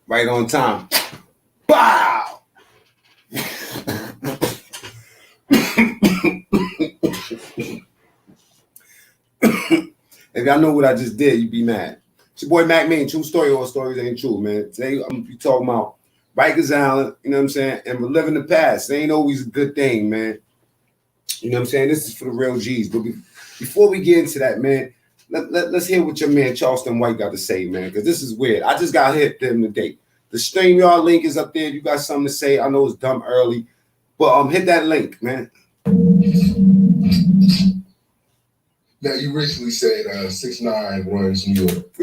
Right on time. Bow! If y'all know what I just did, you'd be mad. It's your boy Mac Main, true story or stories ain't true, man. Today I'm gonna be talking about Rikers Island, you know what I'm saying, and reliving the past. It ain't always a good thing, man. You know what I'm saying? This is for the real G's. But before we get into that, man, let's hear what your man Charleston White got to say, man, because this is weird. I just got hit them today. The StreamYard link is up there. If you got something to say, I know it's dumb early, but hit that link, man. Now, you recently said 6ix9ine runs New York.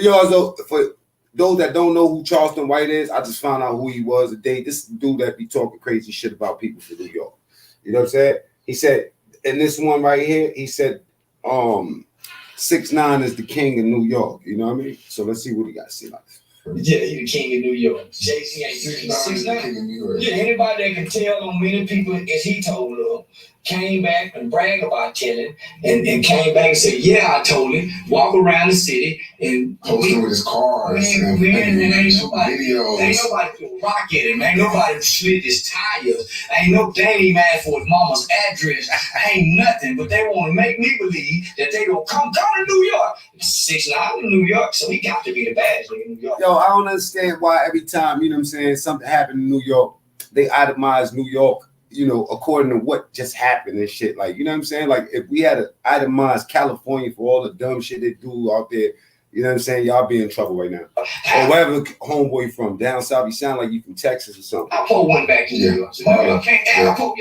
For those that don't know who Charleston White is, I just found out who he was today. This dude that be talking crazy shit about people from New York. You know what I'm saying? He said, in this one right here, he said, 6ix9ine is the king of New York. You know what I mean? So let's see what he got to say about this. Yeah, he the king of New York. Jay-Z ain't 6ix9ine. King of New York. Yeah, anybody that can tell on many people, as he told them, came back and brag about telling, and came back and said, yeah, I told him, walk around the city and posting with his cars and ain't nobody threw a rock at him, ain't nobody slid his tires, they ain't even asked for his mama's address, ain't nothing, but they want to make me believe that they gonna come to New York. 6ix9ine in New York, so he got to be the baddest nigga in New York. Yo, I don't understand why every time, you know what I'm saying, something happened in New York, they itemize New York, you know, according to what just happened and shit. Like, you know what I'm saying? Like, if we had to itemize California for all the dumb shit they do out there, you know what I'm saying? Y'all be in trouble right now. Or wherever homeboy from, down south, you sound like you from Texas or something. Alpo went back to New York. So New York can't, Alpo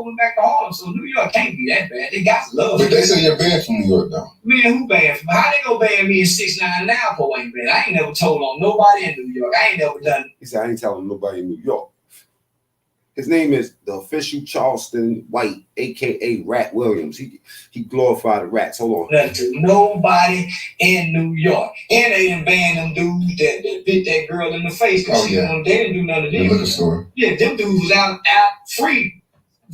went back to Harlem, so New York can't be that bad. They got love. But they say you're banned from New York, though. Man, who banned from? How they gonna ban me in 6ix9ine now? Alpo ain't banned. I ain't never told on nobody in New York. I ain't never done. He said, I ain't telling nobody in New York. His name is the official Charleston White, a.k.a. Rat Williams. He glorified the rats. Hold on. Nothing to nobody in New York. And they didn't ban them dudes that bit that girl in the face. They didn't do nothing to them. The liquor store. Yeah, them dudes was out free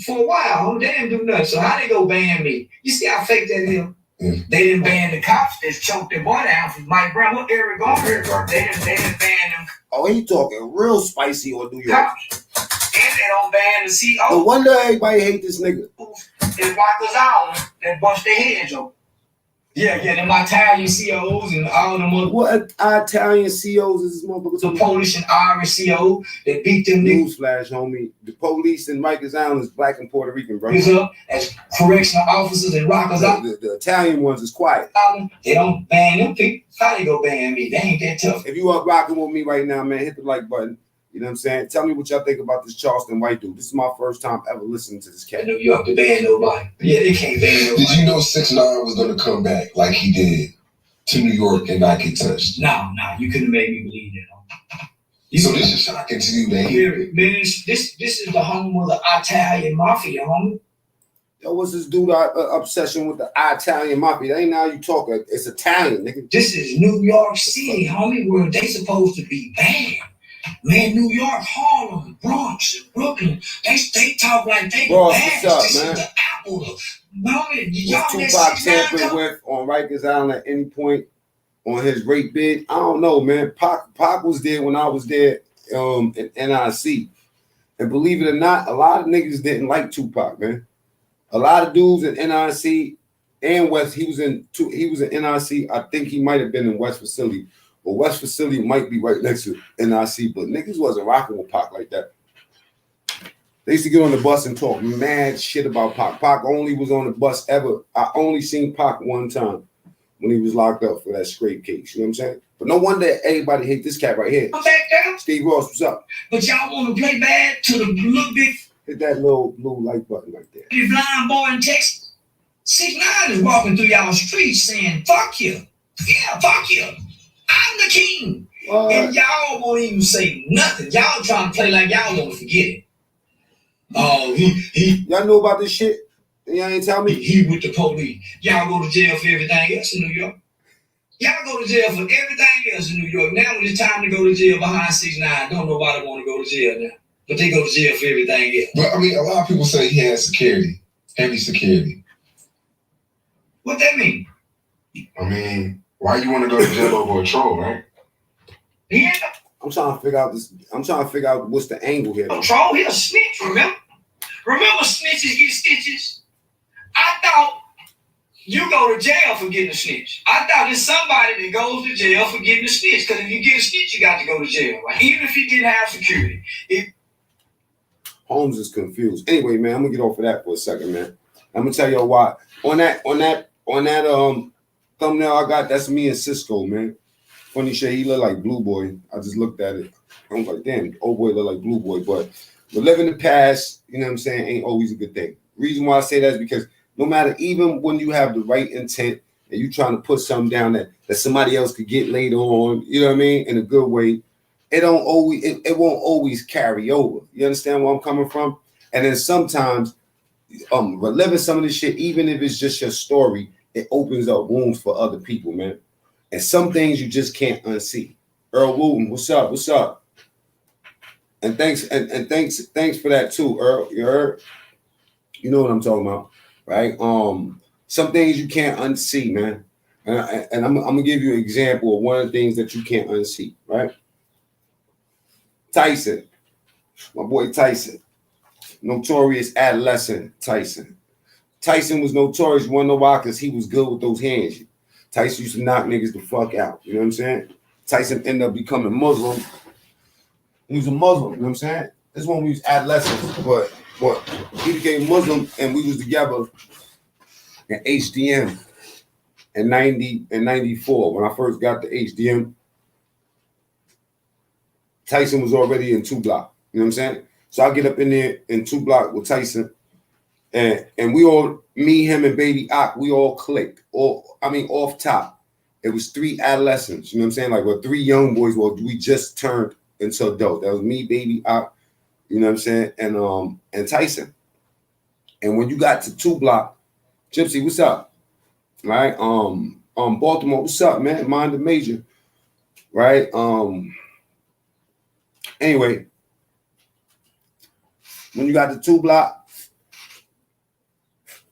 for a while. They didn't do nothing. So how they go ban me? You see how fake that is? Yeah. They didn't ban the cops that choked their boy down from Mike Brown. What Eric Garner? They didn't ban them. Oh, he talking real spicy on New York. Cops. And they don't ban the CO. No wonder everybody hate this nigga. It's Rikers Island that bust their heads open. Yeah, them Italian COs and all them other. What Italian COs is this motherfucker? The Polish and Irish CO that beat them niggas. Newsflash, homie. The police in Rikers Island is black and Puerto Rican, bro. As correctional officers in Rikers Island. The Italian ones is quiet. They don't ban them people. How they go ban me? They ain't that tough. If you up rocking with me right now, man, hit the like button. You know what I'm saying? Tell me what y'all think about this Charleston White dude. This is my first time ever listening to this cat. In New York to ban nobody. Yeah, they can't ban nobody. Did you know 6ix9ine was going to come back like he did to New York and not get touched? No, you couldn't make me believe that. So this is shocking to you, man. Man, this is the home of the Italian mafia, homie. Yo, what's this dude obsession with the Italian mafia? That ain't how you talk. It's Italian, nigga. This is New York City, homie, where they supposed to be banned. Man, New York, Harlem, Bronx, and Brooklyn, they talk like they Ross, bad. what's up, man? Is the apple. Was Tupac tampered with on Rikers Island at any point on his rape bid? I don't know, man. Pac was there when I was there in NIC. And believe it or not, a lot of niggas didn't like Tupac, man. A lot of dudes in NIC and West, he was in NIC. I think he might have been in West Facility. Well, West Facility might be right next to NIC, but niggas wasn't rocking with Pac like that. They used to get on the bus and talk mad shit about Pac. Pac only was on the bus ever. I only seen Pac one time when he was locked up for that scrape case. You know what I'm saying? But no wonder everybody hate this cat right here. I'm back there. Steve Ross, what's up? But y'all want to play bad to the little bit. Hit that little blue like button right there. The blind boy in Texas. 6ix9ine is walking through y'all streets saying, fuck you. Yeah, fuck you. I'm the king. And y'all won't even say nothing. Y'all trying to play like y'all want to forget it. Oh, y'all know about this shit? Y'all ain't tell me? He with the police. Y'all go to jail for everything else in New York. Y'all go to jail for everything else in New York. Now when it's time to go to jail behind 6ix9ine, don't nobody want to go to jail now. But they go to jail for everything else. But I mean, a lot of people say he has security, heavy security. What that mean? I mean, why you want to go to jail over a troll, right? Yeah. I'm trying to figure out this. I'm trying to figure out what's the angle here. Troll, he a snitch, remember? Remember snitches get stitches? I thought you go to jail for getting a snitch. I thought there's somebody that goes to jail for getting a snitch. Because if you get a snitch, you got to go to jail. Like, even if you didn't have security. Holmes is confused. Anyway, man, I'm gonna get off of that for a second, man. I'm gonna tell you why. On that thumbnail I got, that's me and Cisco, man. Funny shit, he look like Blue Boy. I just looked at it. I was like, damn, old boy look like Blue Boy. But living the past, you know what I'm saying, ain't always a good thing. Reason why I say that is because no matter, even when you have the right intent and you trying to put something down that somebody else could get later on, you know what I mean, in a good way, it won't always carry over. You understand where I'm coming from? And then sometimes reliving some of this shit, even if it's just your story, it opens up wounds for other people, man. And some things you just can't unsee. Earl Wooten, what's up? What's up? And thanks for that too, Earl. You heard? You know what I'm talking about, right? Some things you can't unsee, man. And I'm gonna give you an example of one of the things that you can't unsee, right? Tyson, my boy Tyson, notorious adolescent Tyson. Tyson was notorious. You wanna know why? Because he was good with those hands. Tyson used to knock niggas the fuck out. You know what I'm saying? Tyson ended up becoming Muslim. He was a Muslim, you know what I'm saying? This one we was adolescents, but he became Muslim and we was together at HDM in 94. When I first got to HDM, Tyson was already in 2 Block. You know what I'm saying? So I get up in there in 2 Block with Tyson, and we all, me, him, and Baby Ock, we all clicked. Off top. It was 3 adolescents, you know what I'm saying? Like, well, 3 young boys, we just turned into adults. That was me, Baby Ock, you know what I'm saying? And Tyson. And when you got to 2 Block, Gypsy, what's up? Right? Baltimore, what's up, man? Mind the Major. Right? Anyway, when you got the 2 Block,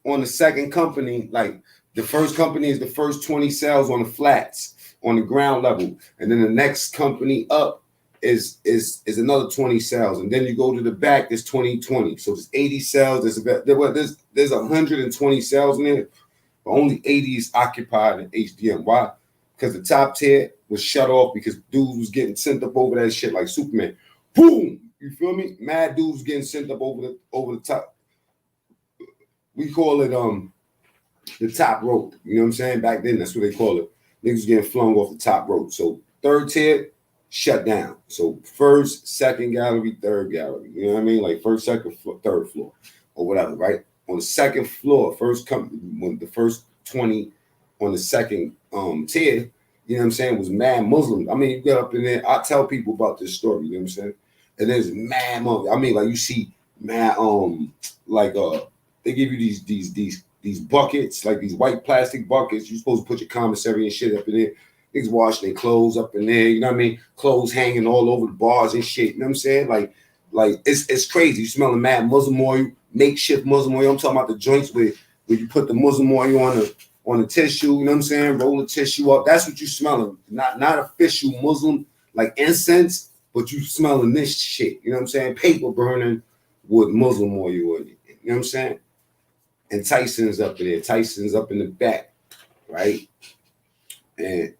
on the second company, like the first company is the first 20 cells on the flats on the ground level, and then the next company up is another 20 cells, and then you go to the back, there's 20. So there's 80 cells. There's 120 cells in there, but only 80 is occupied in HDM. Why? Because the top tier was shut off because dudes was getting sent up over that shit like Superman. Boom! You feel me? Mad dudes getting sent up over the top. We call it the top rope. You know what I'm saying? Back then, that's what they call it. Niggas getting flung off the top rope. So third tier, shut down. So first, second gallery, third gallery. You know what I mean? Like first, second, third floor, or whatever, right? On the second floor, when the first 20 on the second tier, you know what I'm saying, was mad Muslim. I mean, you get up in there, I tell people about this story, you know what I'm saying? And there's mad Muslim. I mean, like you see mad they give you these buckets, like these white plastic buckets. You're supposed to put your commissary and shit up in there. Niggas washing their clothes up in there, you know what I mean? Clothes hanging all over the bars and shit, you know what I'm saying? Like it's crazy. You smelling mad Muslim oil, makeshift Muslim oil. I'm talking about the joints where you put the Muslim oil on the tissue, you know what I'm saying? Roll the tissue up. That's what you smelling. Not official Muslim like incense, but you smelling this shit, you know what I'm saying? Paper burning with Muslim oil in it, you know what I'm saying? And Tyson's up in there. Tyson's up in the back, right? And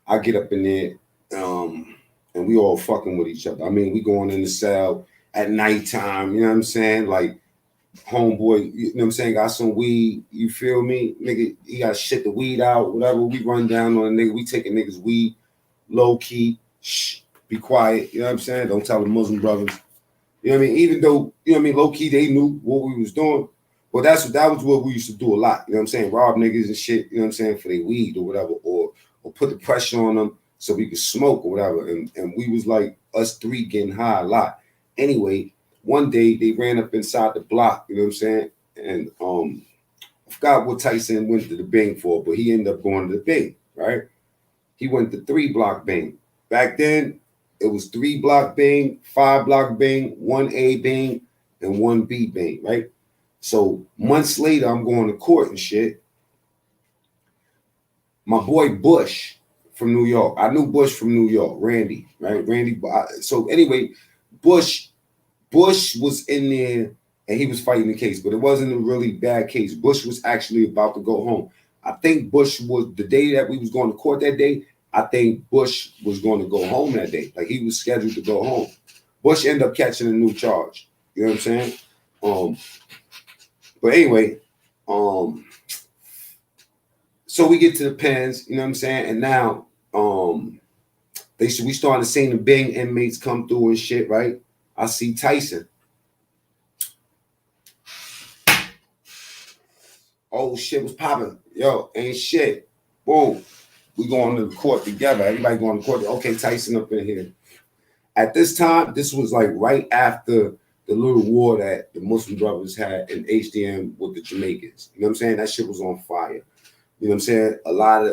I get up in there, and we all fucking with each other. I mean, we going in the cell at nighttime, you know what I'm saying? Like, homeboy, you know what I'm saying, got some weed, you feel me? Nigga, he got shit the weed out, whatever. We run down on a nigga, we taking niggas weed, low key, shh, be quiet, you know what I'm saying? Don't tell the Muslim brothers. You know what I mean? Even though, you know what I mean, low key, they knew what we was doing. But that was what we used to do a lot. You know what I'm saying? Rob niggas and shit, you know what I'm saying, for their weed or whatever, or put the pressure on them so we could smoke or whatever. And we was like us 3 getting high a lot. Anyway, one day they ran up inside the block, you know what I'm saying? And I forgot what Tyson went to the Bing for, but he ended up going to the Bing, right? He went to 3 Block Bing. Back then, it was 3 Block Bing, 5 Block Bing, 1A Bing, and 1B Bing, right? So months later, I'm going to court and shit. My boy Bush from New York. I knew Bush from New York, Randy, right? Randy. So anyway, Bush was in there and he was fighting the case, but it wasn't a really bad case. Bush was actually about to go home. I think Bush was the day that we was going to court that day. I think Bush was going to go home that day. Like he was scheduled to go home. Bush ended up catching a new charge. You know what I'm saying? But anyway, so we get to the pens, you know what I'm saying? And now we started seeing the Bing inmates come through and shit, right? I see Tyson. Oh shit was popping. Yo, ain't shit. Boom. We going to the court together. Everybody going to court. Okay, Tyson up in here. At this time, this was like right after the little war that the Muslim brothers had in HDM with the Jamaicans. You know what I'm saying? That shit was on fire. You know what I'm saying? A lot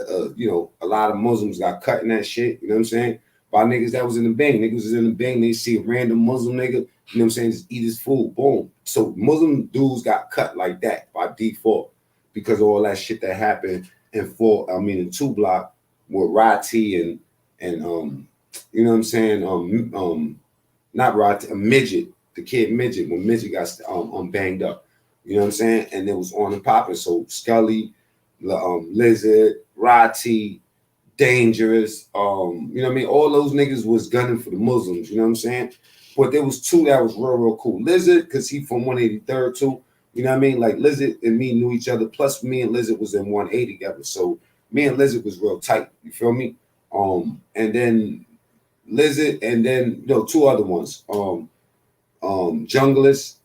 of Muslims got cut in that shit. You know what I'm saying? By niggas that was in the bang. Niggas was in the bang. They see a random Muslim nigga. You know what I'm saying? Just eat his food. Boom. So Muslim dudes got cut like that by default because of all that shit that happened in 2 block with Rati and you know what I'm saying? Not Rati, a midget, the kid midget when midget got banged up. You know what I'm saying? And it was on and popping. So Scully, Lizard, Rati, Dangerous, you know what I mean? All those niggas was gunning for the Muslims, you know what I'm saying? But there was 2 that was real cool. Lizard, because he from 183rd too. You know what I mean? Like Lizard and me knew each other. Plus me and Lizard was in 180 together. So me and Lizard was real tight. You feel me? And then Lizard and then 2 other ones. Junglist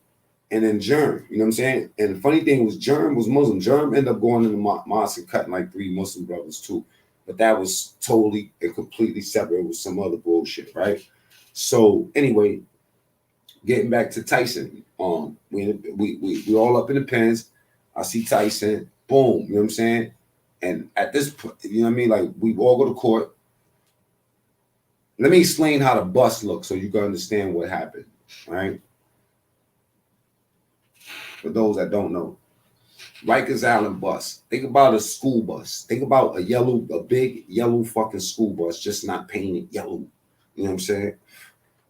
and then Germ. You know what I'm saying? And the funny thing was Germ was Muslim. Germ ended up going in the mosque and cutting like 3 Muslim brothers too. But that was totally and completely separate with some other bullshit, right? So anyway, getting back to Tyson, we all up in the pens. I see Tyson, boom, you know what I'm saying? And at this point, you know what I mean? Like we all go to court. Let me explain how the bus looks so you can understand what happened, right? For those that don't know. Rikers Island bus. Think about a school bus. Think about a big yellow fucking school bus, just not painted yellow. You know what I'm saying?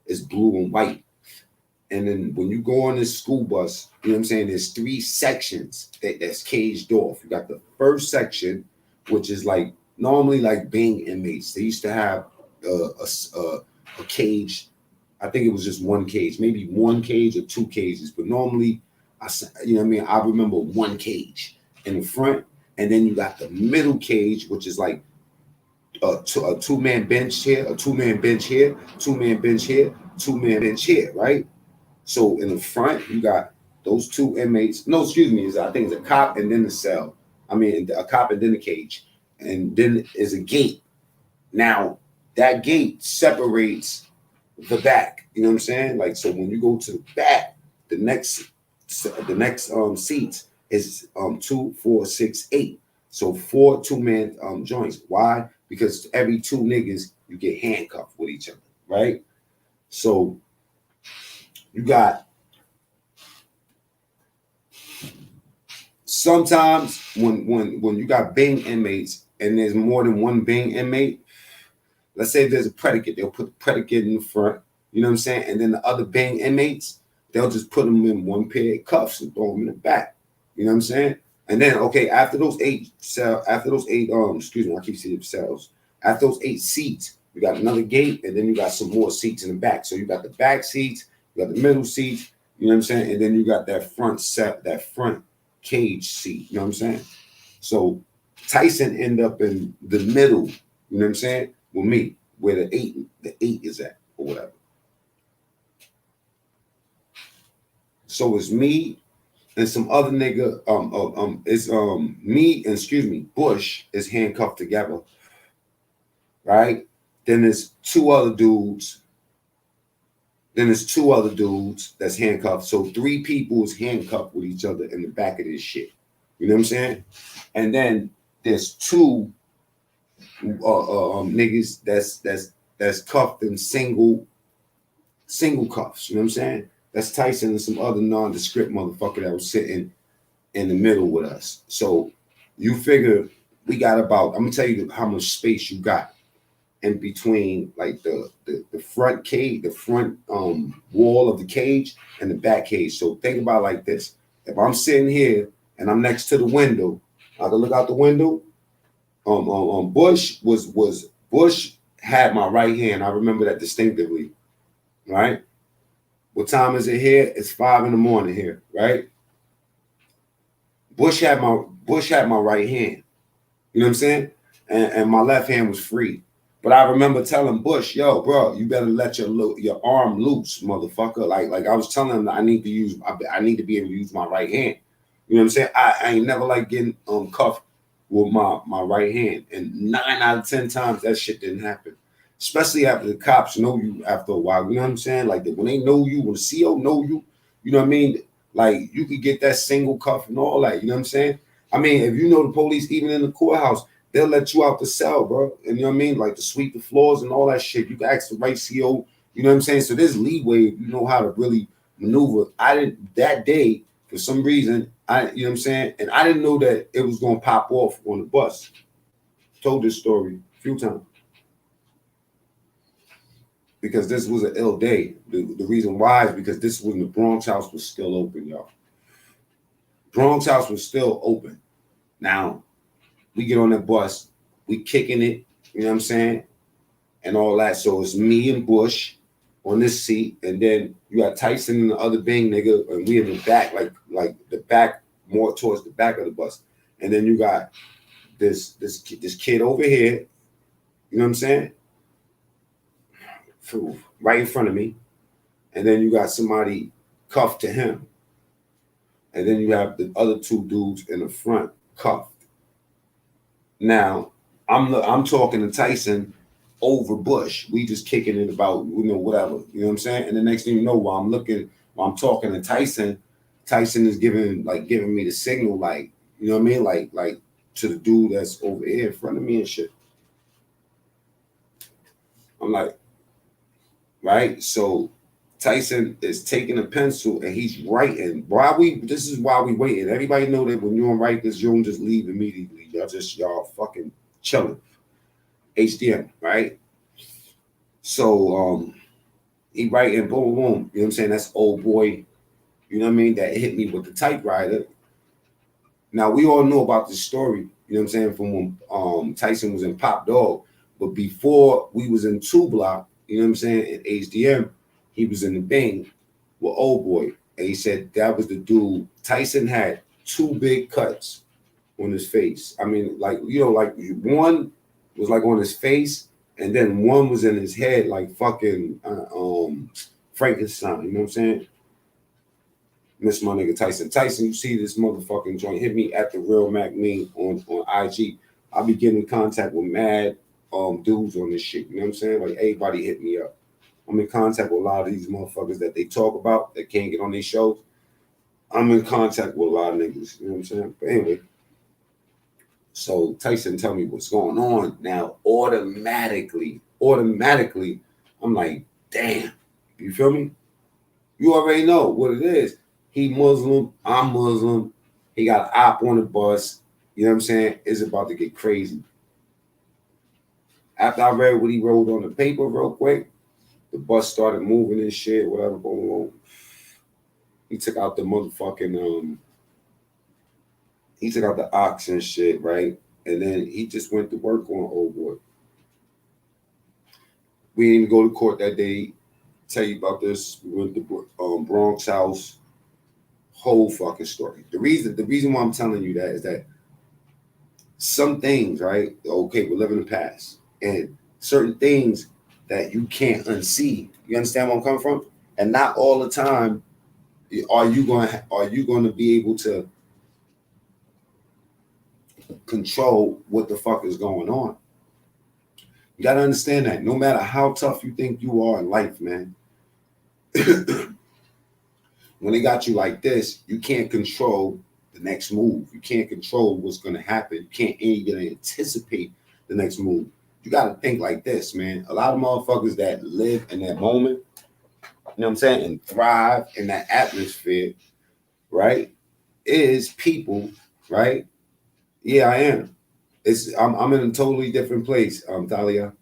It's blue and white. And then when you go on this school bus, you know what I'm saying? There's 3 sections that's caged off. You got the first section, which is like normally like Bing inmates. They used to have a cage. I think it was just 1 cage, maybe 1 cage or 2 cages, but normally, you know what I mean? I remember 1 cage in the front, and then you got the middle cage, which is like a 2-man bench here, a 2-man bench here, 2-man bench here, 2-man bench here, right? So in the front, you got those 2 inmates. No, excuse me, I think it's a cop and then the cell. I mean, a cop and then the cage, and then is a gate. Now that gate separates the back. You know what I'm saying? Like so, when you go to the back, the next seats is 2, 4, 6, 8. So 4 2-man joints. Why? Because every 2 niggas you get handcuffed with each other, right? So you got sometimes when you got Bing inmates and there's more than 1 Bing inmate, let's say there's a predicate, they'll put the predicate in the front, you know what I'm saying? And then the other Bing inmates, they'll just put them in 1 pair of cuffs and throw them in the back. You know what I'm saying? And then, okay, after those 8 cells, excuse me, I keep saying cells. After those 8 seats, you got another gate, and then you got some more seats in the back. So you got the back seats, you got the middle seats, you know what I'm saying? And then you got that front cage seat, you know what I'm saying? So Tyson ended up in the middle, you know what I'm saying? With me, where the 8 is at, or whatever. So it's me and some other nigga. It's me and Bush is handcuffed together, right? Then there's 2 other dudes. That's handcuffed. So 3 people is handcuffed with each other in the back of this shit. You know what I'm saying? And then there's 2 niggas that's cuffed in single cuffs. You know what I'm saying? That's Tyson and some other nondescript motherfucker that was sitting in the middle with us. So you figure we got about, I'm gonna tell you how much space you got. in between like the front cage, the front wall of the cage and the back cage. So think about it like this. If I'm sitting here and I'm next to the window, I can look out the window. Bush had my right hand. I remember that distinctively. Right? What time is it here? It's 5 a.m. here, right? Bush had my right hand. You know what I'm saying? And my left hand was free. But I remember telling Bush, yo, bro, you better let your arm loose, motherfucker. Like I was telling him that I need to be able to use my right hand. You know what I'm saying? I ain't never like getting cuffed with my right hand. And 9 out of 10 times that shit didn't happen. Especially after the cops know you after a while. You know what I'm saying? Like when they know you, when the CO know you, you know what I mean? Like you could get that single cuff and all that. You know what I'm saying? I mean, if you know the police, even in the courthouse, they'll let you out the cell, bro. And you know what I mean? Like to sweep the floors and all that shit. You can ask the right CO. You know what I'm saying? So there's leeway if you know how to really maneuver. I didn't that day for some reason. You know what I'm saying? And I didn't know that it was gonna pop off on the bus. Told this story a few times. Because this was an ill day. The reason why is because this was when the Bronx house was still open, y'all. Bronx house was still open. Now, we get on that bus, we kicking it, you know what I'm saying? And all that. So it's me and Bush on this seat, and then you got Tyson and the other Bing nigga, and we in the back, like the back, more towards the back of the bus. And then you got this kid over here, you know what I'm saying? Right in front of me. And then you got somebody cuffed to him. And then you have the other two dudes in the front cuffed. Now, I'm talking to Tyson over Bush. We just kicking it about, whatever. You know what I'm saying? And the next thing you know, while I'm talking to Tyson, Tyson is giving me the signal, like, you know what I mean? Like to the dude that's over here in front of me and shit. I'm like, right? So Tyson is taking a pencil and he's writing. This is why we waiting. Everybody know that when you don't write this, you don't just leave immediately. Y'all fucking chilling. HDM, right? So he writing boom, boom. You know what I'm saying? That's old boy, you know what I mean? That hit me with the typewriter. Now we all know about this story, you know what I'm saying, from when Tyson was in Pop Dog. But before we was in 2 Block, you know what I'm saying, in HDM, he was in the Bing with old boy. And he said that was the dude. Tyson had 2 big cuts on his face. I mean, like, like one was like on his face, and then one was in his head, like fucking Frankenstein. You know what I'm saying? Miss my nigga Tyson. Tyson, you see this motherfucking joint? Hit me at the Real Mac Mean on IG. I'll be getting in contact with mad dudes on this shit. You know what I'm saying? Like everybody hit me up. I'm in contact with a lot of these motherfuckers that they talk about that can't get on these shows. I'm in contact with a lot of niggas. You know what I'm saying? But anyway. So Tyson tell me what's going on. Now, automatically, I'm like, damn. You feel me? You already know what it is. He Muslim, I'm Muslim. He got an op on the bus. You know what I'm saying? It's about to get crazy. After I read what he wrote on the paper real quick, the bus started moving and shit, whatever, boom, boom. He took out the motherfucking he took out the ox and shit, right? And then he just went to work on old boy. We didn't even go to court that day. Tell you about this. We went to Bronx house. Whole fucking story. The reason why I'm telling you that is that some things, right? Okay, we're living in the past, and certain things that you can't unsee. You understand where I'm coming from? And not all the time are you going to be able to control what the fuck is going on. You got to understand that no matter how tough you think you are in life, man, when they got you like this, you can't control the next move. You can't control what's going to happen. You can't even anticipate the next move. You got to think like this, man. A lot of motherfuckers that live in that moment, you know what I'm saying, and thrive in that atmosphere, right, is people, right? Yeah, I am. I'm in a totally different place, Thalia.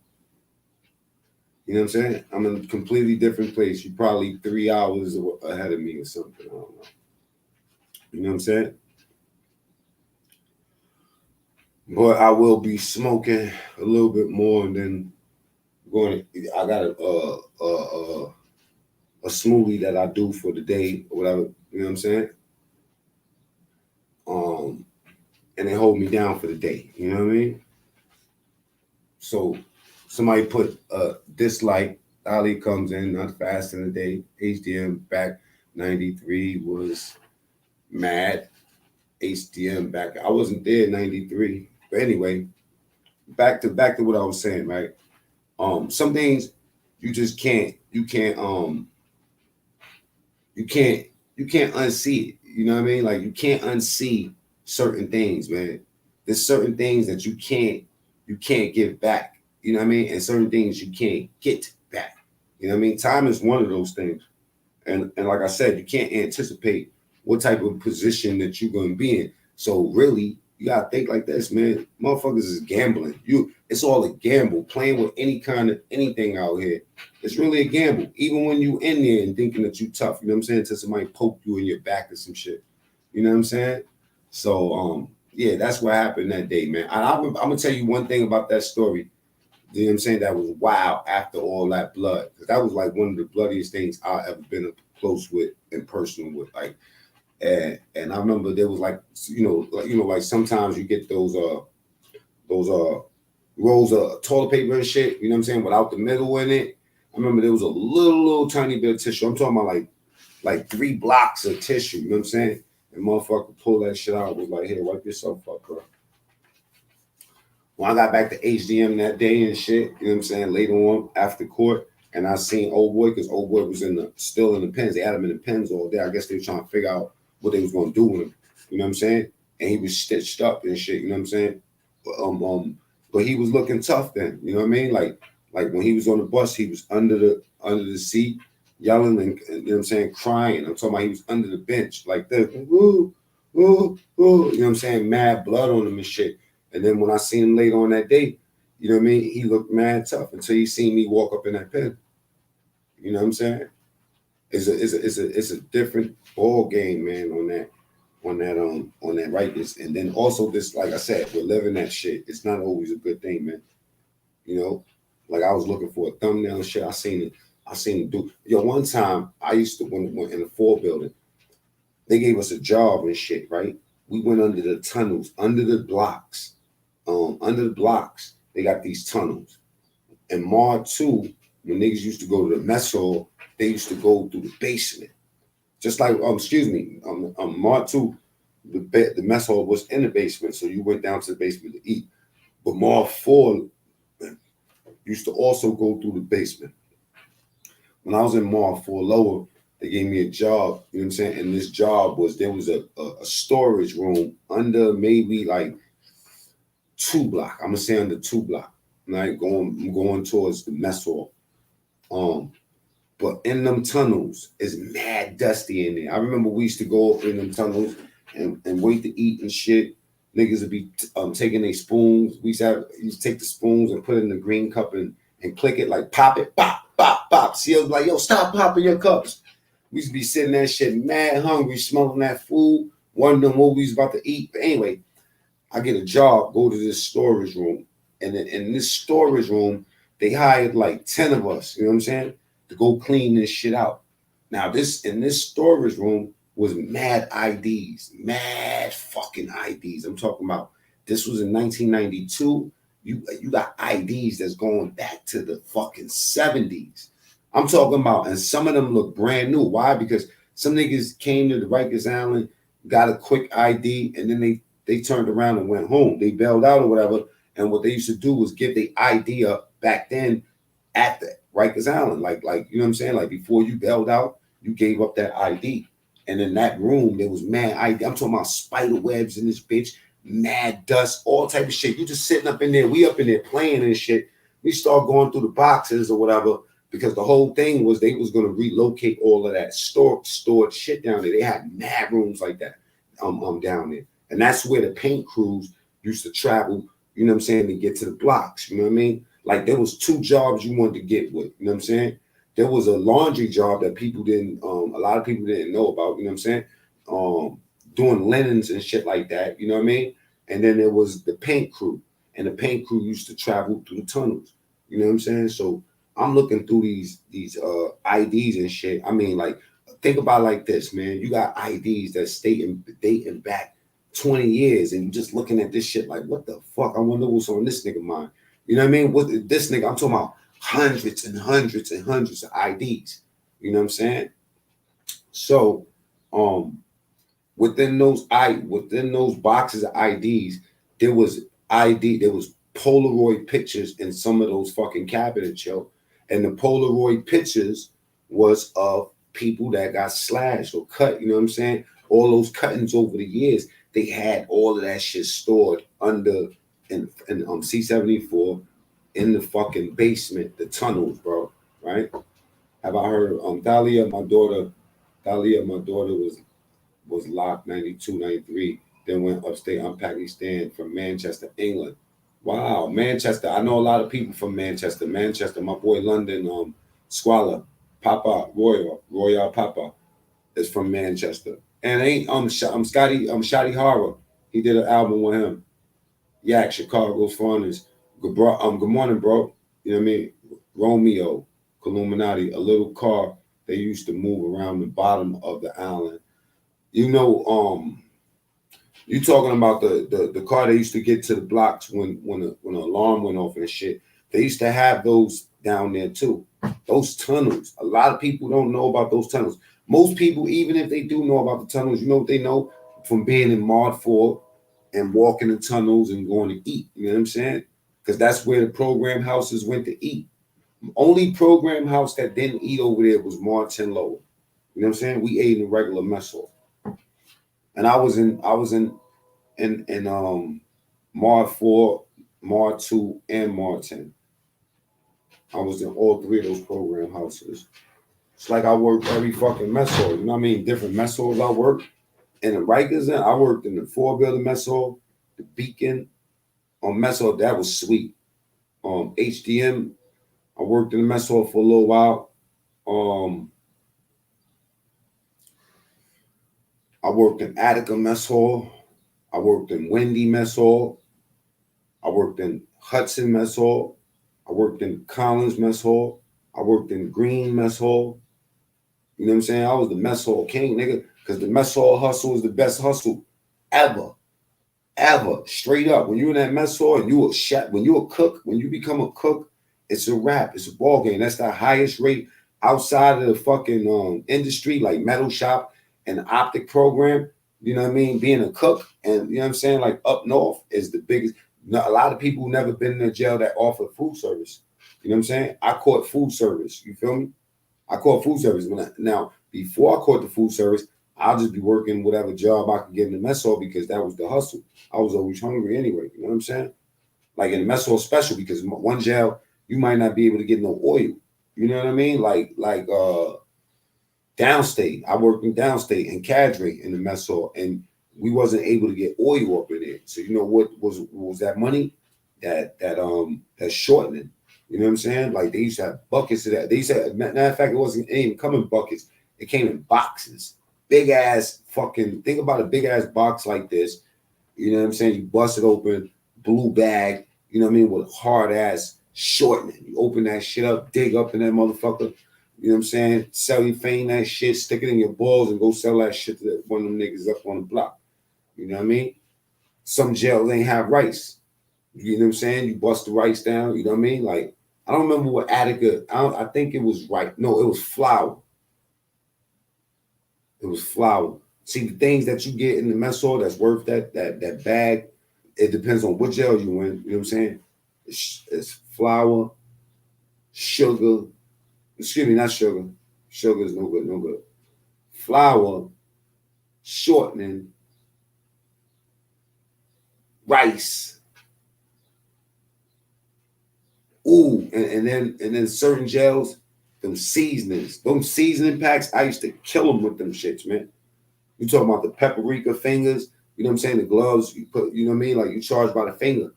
You know what I'm saying? I'm in a completely different place. You're probably 3 hours ahead of me or something. I don't know. You know what I'm saying? But I will be smoking a little bit more, and then going. I got a smoothie that I do for the day or whatever. You know what I'm saying? And they hold me down for the day. You know what I mean? So somebody put dislike. Ali comes in, not fast in the day. HDM back 93 was mad. HDM back. I wasn't there in 93. But anyway, back to what I was saying, right? Some things you just can't you can't unsee it. You know what I mean? Like you can't unsee certain things, man. There's certain things that you can't give back. You know what I mean? And certain things you can't get back. You know what I mean? Time is one of those things. And like I said, you can't anticipate what type of position that you're gonna be in. So really, you gotta think like this, man. Motherfuckers is gambling. It's all a gamble. Playing with any kind of anything out here. It's really a gamble. Even when you in there and thinking that you tough, you know what I'm saying? Until somebody poke you in your back or some shit. You know what I'm saying? So yeah, that's what happened that day, man. And I'm gonna tell you one thing about that story. You know what I'm saying? That was wild after all that blood. Because that was like one of the bloodiest things I ever been up close with and personal with. Like, and I remember there was like like sometimes you get those rolls of toilet paper and shit, you know what I'm saying, without the middle in it. I remember there was a little tiny bit of tissue. I'm talking about like 3 blocks of tissue, you know what I'm saying? And motherfucker pulled that shit out, was like, here, wipe yourself up, bro. When I got back to HDM that day and shit, you know what I'm saying, later on after court, and I seen old boy, because old boy was still in the pens. They had him in the pens all day. I guess they were trying to figure out what they was gonna do with him. You know what I'm saying? And he was stitched up and shit, you know what I'm saying? But he was looking tough then, you know what I mean? Like when he was on the bus, he was under the seat, yelling and you know what I'm saying, crying. I'm talking about he was under the bench, like this, woo, woo, woo, you know what I'm saying? Mad blood on him and shit. And then when I seen him later on that day, you know what I mean? He looked mad tough until he seen me walk up in that pen. You know what I'm saying? It's a different ball game, man, on that Rikers. And then also this, like I said, we're living that shit. It's not always a good thing, man. You know, like I was looking for a thumbnail and shit. I seen it do. One time I used to when in the 4 building, they gave us a job and shit, right? We went under the tunnels, under the blocks. They got these tunnels. And Mar 2, when niggas used to go to the mess hall, they used to go through the basement. Just like, Mar 2, the mess hall was in the basement, so you went down to the basement to eat. But Mar 4 used to also go through the basement. When I was in Mar 4 lower, they gave me a job, you know what I'm saying? And this job was, there was a storage room under maybe like 2 block. I'm gonna say under 2 block. Right, going towards the mess hall. But in them tunnels, it's mad dusty in there. I remember we used to go up in them tunnels and wait to eat and shit. Niggas would be taking their spoons. We used to take the spoons and put it in the green cup and click it, like pop it, pop, pop, pop. See, I was like, yo, stop popping your cups. We used to be sitting there shit mad hungry, smelling that food, wondering what we was about to eat. But anyway, I get a job, go to this storage room. And in this storage room, they hired like 10 of us, you know what I'm saying, to go clean this shit out. Now, in this storage room was mad IDs, mad fucking IDs. I'm talking about, this was in 1992. You got IDs that's going back to the fucking 70s. I'm talking about, and some of them look brand new. Why? Because some niggas came to the Rikers Island, got a quick ID, and then they turned around and went home. They bailed out or whatever. And what they used to do was give the ID up back then at the Rikers Island. Like, you know what I'm saying? Like before you bailed out, you gave up that ID. And in that room, there was mad ID. I'm talking about spider webs in this bitch, mad dust, all type of shit. You just sitting up in there. We up in there playing and shit. We start going through the boxes or whatever, because the whole thing was they was going to relocate all of that stored shit down there. They had mad rooms like that down there. And that's where the paint crews used to travel, you know what I'm saying, to get to the blocks, you know what I mean? Like there was 2 jobs you wanted to get with. You know what I'm saying? There was a laundry job that people didn't, a lot of people didn't know about. You know what I'm saying? Doing linens and shit like that. You know what I mean? And then there was the paint crew, and the paint crew used to travel through the tunnels. You know what I'm saying? So I'm looking through these IDs and shit. I mean, like, think about it like this, man. You got IDs that dating back 20 years, and you just looking at this shit like, what the fuck? I wonder what's on this nigga mind. You know what I mean? What this nigga? I'm talking about hundreds and hundreds and hundreds of IDs. You know what I'm saying? So, within those boxes of IDs, there was Polaroid pictures in some of those fucking cabinets, yo. And the Polaroid pictures was of people that got slashed or cut. You know what I'm saying? All those cuttings over the years, they had all of that shit stored under in C-74 in the fucking basement, the tunnels, bro. Right? Have I heard? Dahlia, my daughter was locked 92, 93, then went upstate on Pakistan from Manchester, England. Wow, Manchester. I know a lot of people from Manchester. My boy London, Squalor, Papa, Royal Papa is from Manchester. And ain't Shotty Horror. He did an album with him. Yak, Chicago's finest. Good morning, bro. You know what I mean? Romeo, Illuminati, a little car they used to move around the bottom of the island. You know, you talking about the car they used to get to the blocks when an alarm went off and shit. They used to have those down there too. Those tunnels. A lot of people don't know about those tunnels. Most people, even if they do know about the tunnels, you know what they know? From being in Mod 4 and walking the tunnels and going to eat. You know what I'm saying? Because that's where the program houses went to eat. Only program house that didn't eat over there was Mod 10 Lower. You know what I'm saying? We ate in a regular mess hall. And I was in Mod 4, Mod 2, and Mod 10. I was in all 3 of those program houses. It's like I worked every fucking mess hall. You know what I mean? Different mess halls I worked. And the Rikers, I worked in the 4-building mess hall, the Beacon mess hall. That was sweet. HDM, I worked in the mess hall for a little while. I worked in Attica Mess Hall. I worked in Wendy Mess Hall. I worked in Hudson Mess Hall. I worked in Collins Mess Hall. I worked in Green Mess Hall. You know what I'm saying? I was the mess hall king, nigga, because the mess hall hustle is the best hustle ever. Straight up. When you're in that mess hall and you a chef, when you a cook, when you become a cook, it's a wrap. It's a ball game. That's the highest rate outside of the fucking industry, like metal shop and the optic program. You know what I mean? Being a cook and, you know what I'm saying? Like up north is the biggest. A lot of people never been in a jail that offer food service. You know what I'm saying? I caught food service. You feel me? I caught food service. Now, before I caught the food service, I'll just be working whatever job I could get in the mess hall because that was the hustle. I was always hungry anyway. You know what I'm saying? Like in the mess hall special, because one jail, you might not be able to get no oil. You know what I mean? Like downstate. I worked in downstate and cadre in the mess hall, and we wasn't able to get oil up in there. So you know what was that money? That shortening. You know what I'm saying? Like they used to have buckets of that. They used to have, matter of fact, it even come in buckets. It came in boxes. Big ass fucking, think about a big ass box like this. You know what I'm saying? You bust it open, blue bag, you know what I mean, with hard ass shortening. You open that shit up, dig up in that motherfucker. You know what I'm saying? Cellophane that shit, stick it in your balls and go sell that shit to one of them niggas up on the block. You know what I mean? Some jails ain't have rice. You know what I'm saying? You bust the rice down, you know what I mean? Like, I don't remember what Attica, I think it was rice. No, it was flour. It was flour. See, the things that you get in the mess hall that's worth that bag, it depends on what jail you in. You know what I'm saying? It's flour, sugar. Excuse me, not sugar. Sugar is no good. Flour, shortening, rice. Ooh, and then certain jails, them seasonings, them seasoning packs, I used to kill them with them shits, man. You talking about the paprika fingers, you know what I'm saying? The gloves, you put, you know what I mean? Like you charge by the finger.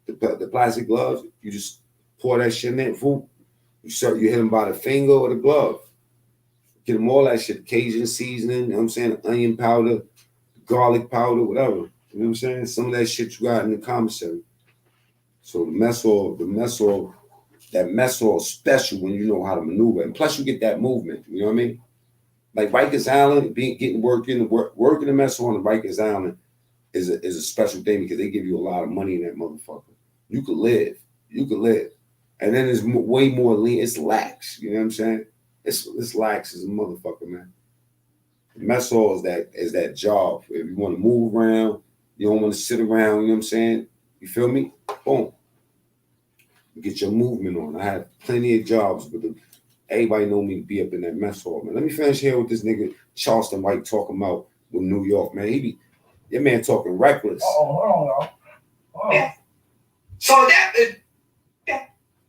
The plastic gloves, you just pour that shit in there. You hit them by the finger or the glove. Get them all that shit. Cajun seasoning, you know what I'm saying? Onion powder, garlic powder, whatever. You know what I'm saying? Some of that shit you got in the commissary. So the mess hall is special when you know how to maneuver. And plus you get that movement. You know what I mean? Like Rikers Island, work in the mess hall on the Rikers Island is a special thing because they give you a lot of money in that motherfucker. You could live. And then it's way more lean. It's lax. You know what I'm saying? It's lax as a motherfucker, man. The mess hall is that job. If you want to move around, you don't want to sit around, you know what I'm saying? You feel me? Boom. Get your movement on. I had plenty of jobs, but everybody know me to be up in that mess hall, man. Let me finish here with this nigga Charleston White talking about with New York, man. That man talking reckless. Hold on. Yeah. So that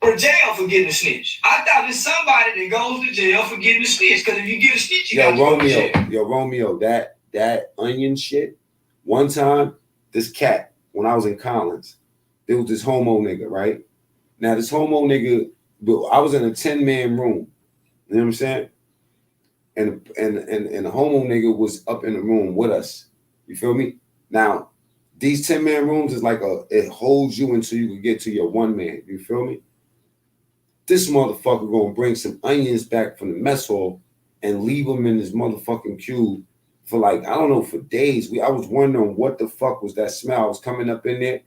for jail for getting a snitch. I thought it's somebody that goes to jail for getting a snitch. Because if you get a snitch, you got to go to jail. Romeo, that onion shit. One time, this cat, when I was in Collins, there was this homo nigga, right? Now this homo nigga, I was in a 10-man room. You know what I'm saying? And the homo nigga was up in the room with us. You feel me? Now, these 10-man rooms is like it holds you until you can get to your 1-man. You feel me? This motherfucker gonna bring some onions back from the mess hall and leave them in his motherfucking cube for like, I don't know, for days. I was wondering what the fuck was that smell. I was coming up in there.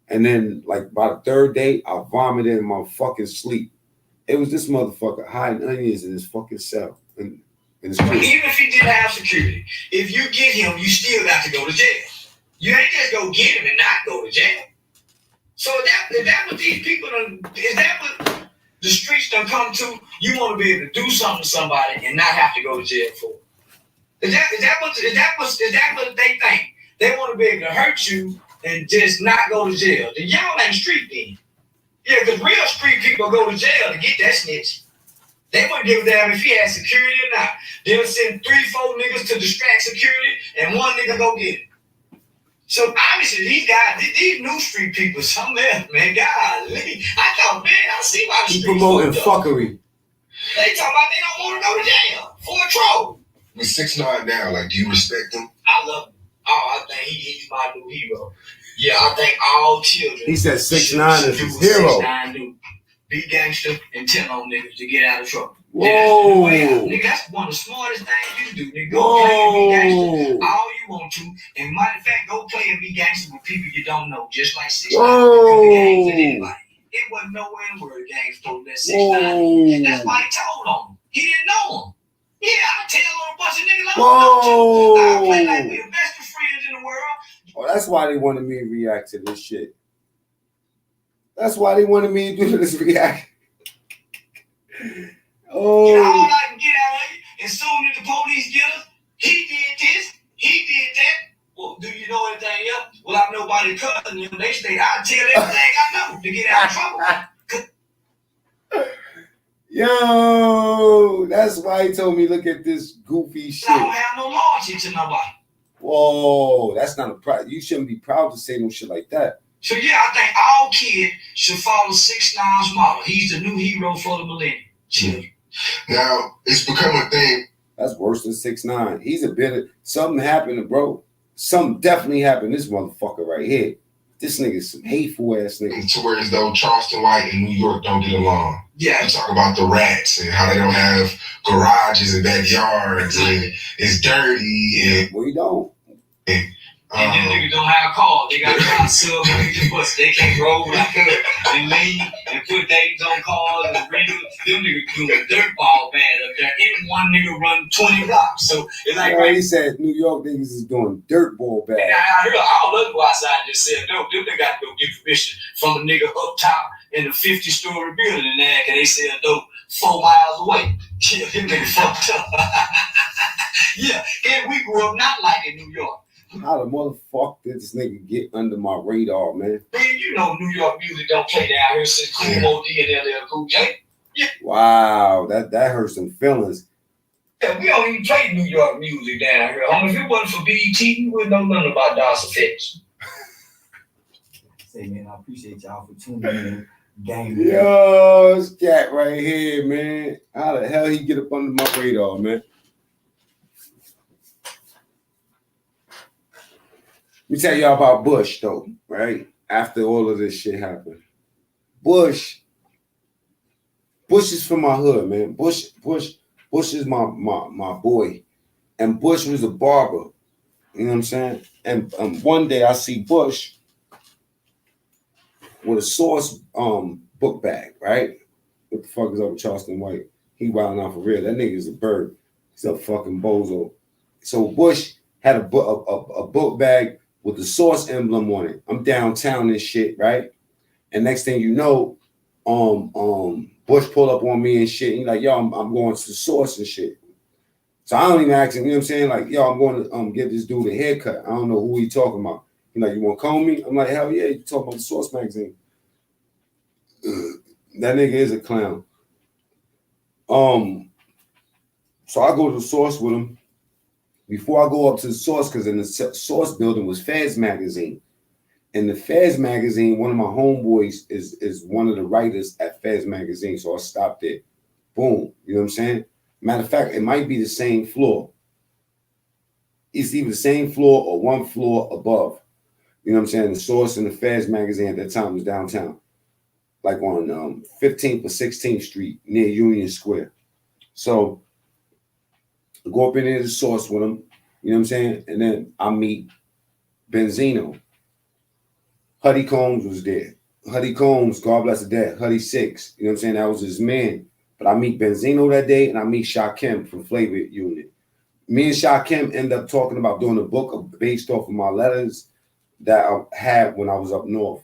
And then like by the third day, I vomited in my fucking sleep. It was this motherfucker hiding onions in his fucking cell. And even if he didn't have security, if you get him, you still got to go to jail. You ain't just go get him and not go to jail. So is that what these people is that what the streets done come to? You want to be able to do something to somebody and not have to go to jail for it. Is that what they think? They want to be able to hurt you and just not go to jail. Then y'all ain't street then. Yeah, because real street people go to jail to get that snitch. They wouldn't give a damn if he had security or not. They'll send 3-4 niggas to distract security and 1 nigga go get it. So obviously these guys, these new street people, something else, man. Golly. I thought, man, I see why the street promoting fuckery. They talking about they don't want to go to jail for a troll. With 6ix9ine now, like, do you respect him? I love him. Oh, I think he's my new hero. Yeah, I think all children. He said 6ix9ine is his hero. 6ix9ine do. Be gangster and tell on niggas to get out of trouble. Whoa. Nigga, that's one of the smartest things you can do. Nigga, go play and be gangster all you want to. And matter of fact, go play and be gangster with people you don't know, just like 6ix9ine. Anybody. It wasn't nowhere in the world gangs told that 6ix9ine. That's why he told on him. He didn't know him. Yeah, I tell on a bunch of niggas I don't know to. I play like we're best of friends in the world. Oh, that's why they wanted me to react to this shit. That's why they wanted me to do this react. Oh. You know, all I can get out of it, as soon as the police get us, he did this, he did that. Well, do you know anything else? Well, I know about his cousin. You know, they say I tell everything I know to get out of trouble. Yo, that's why he told me, look at this goofy shit. I don't have no loyalty to nobody. Whoa, that's not a pride. You shouldn't be proud to say no shit like that. So yeah, I think all kids should follow 6ix9ine's model. He's the new hero for the millennium. Children. Now, it's become a thing. That's worse than 6ix9ine. He's a bit of something happened, bro. Something definitely happened to this motherfucker right here. This nigga's some hateful ass nigga. To where as though Charleston White and New York don't get along. Yeah. You talk about the rats and how they don't have garages and backyards and it's dirty and we don't. And them niggas don't have cars. They got to drive sub and the bus. They can't roll like and leave and put things on cars and bring them. Them niggas doing dirt ball bad up there. Any one nigga run 20 blocks. So it's like he said New York niggas is doing dirt ball bad. And I heard all of them go outside and just said, no, them niggas got to go get permission from a nigga up top in a 50-story building in there, and they said no 4 miles away. Yeah, them niggas fucked up. Yeah, and we grew up not like in New York. How the motherfucker did this nigga get under my radar, man? Man, you know New York music don't play down here since Cool D and LL Cool J. Yeah. Wow, that hurts some feelings. Yeah, we don't even play New York music down here. I mean, if it wasn't for BET, we wouldn't know nothing about DOS effects. Say, man, I appreciate y'all for tuning in Gang. Yo, this cat right here, man. How the hell he get up under my radar, man? Let me tell y'all about Bush, though, right? After all of this shit happened. Bush is from my hood, man. Bush is my boy. And Bush was a barber. You know what I'm saying? And one day I see Bush with a Source book bag, right? What the fuck is up with Charleston White? He wilding out for real. That nigga is a bird. He's a fucking bozo. So Bush had a book bag with the Source emblem on it. I'm downtown and shit, right? And next thing you know, Bush pulled up on me and shit. He's like, yo, I'm going to the Source and shit. So I don't even ask him, you know what I'm saying? Like, yo, I'm going to get this dude a haircut. I don't know who he talking about. He's like, you want to comb me? I'm like, hell yeah, you talking about the Source magazine. That nigga is a clown. So I go to the Source with him. Before I go up to the Source, because in the Source building was Fez magazine. In the Fez magazine, one of my homeboys is one of the writers at Fez magazine. So I stopped there. Boom. You know what I'm saying? Matter of fact, it might be the same floor. It's either the same floor or one floor above. You know what I'm saying? The Source and the Fez magazine at that time was downtown. Like on 15th or 16th Street near Union Square. So I go up in there to the Source with him. You know what I'm saying? And then I meet Benzino. Huddy Combs was there. Huddy Combs, God bless the dead. Huddy 6. You know what I'm saying? That was his man. But I meet Benzino that day, and I meet Shakim from Flavor Unit. Me and Shakim end up talking about doing a book based off of my letters that I had when I was up north.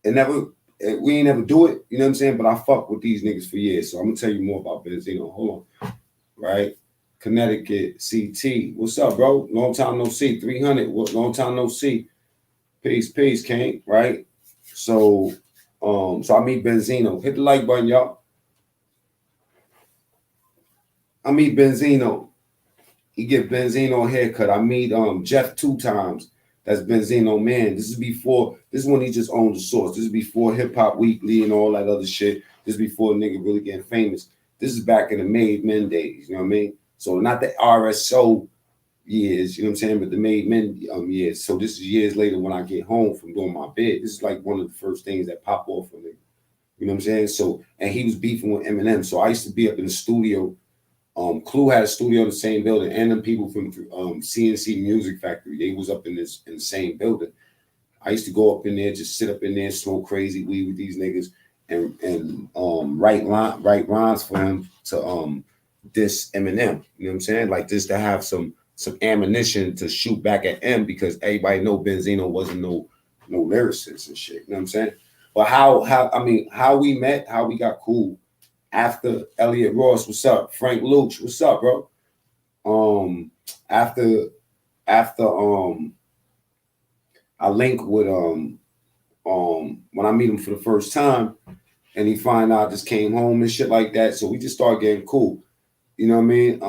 We ain't never do it, you know what I'm saying? But I fuck with these niggas for years. So I'm gonna tell you more about Benzino. Hold on. Right? Connecticut, CT. What's up, bro? Long time no see. 300. Long time no see. Peace, King. Right? So I meet Benzino. Hit the like button, y'all. I meet Benzino. He get Benzino a haircut. I meet Jeff 2 times. That's Benzino, man. This is when he just owned the Source. This is before Hip Hop Weekly and all that other shit. This is before nigga really getting famous. This is back in the Made Men days, you know what I mean? So not the RSO years, you know what I'm saying, but the Made Men years. So this is years later when I get home from doing my bid. This is like one of the first things that pop off for me. You know what I'm saying? So, and he was beefing with Eminem. So I used to be up in the studio. Clue had a studio in the same building, and them people from CNC Music Factory, they was up in the same building. I used to go up in there, just sit up in there, smoke crazy weed with these niggas, and write rhymes for him to diss Eminem. You know what I'm saying? Like this to have some ammunition to shoot back at M, because everybody know Benzino wasn't no lyricist and shit. You know what I'm saying? But how we met, how we got cool. After Elliot Ross, what's up? Frank Luch, what's up, bro? After I link with when I meet him for the first time, and he find out I just came home and shit like that. So we just started getting cool. You know what I mean?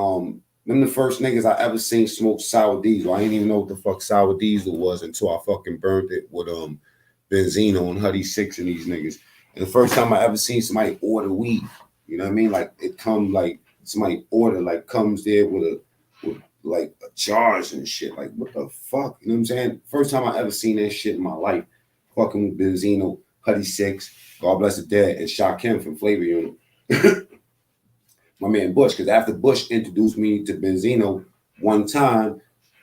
Them the first niggas I ever seen smoke sour diesel. I didn't even know what the fuck sour diesel was until I fucking burned it with Benzino and Huddy 6 and these niggas. And the first time I ever seen somebody order weed. You know what I mean? Like it come like somebody order, like comes there with like jars and shit. Like what the fuck? You know what I'm saying? First time I ever seen that shit in my life. Fucking with Benzino, Huddy 6, God bless the dead, and Shakim from Flavor Unit. My man Bush, because after Bush introduced me to Benzino one time,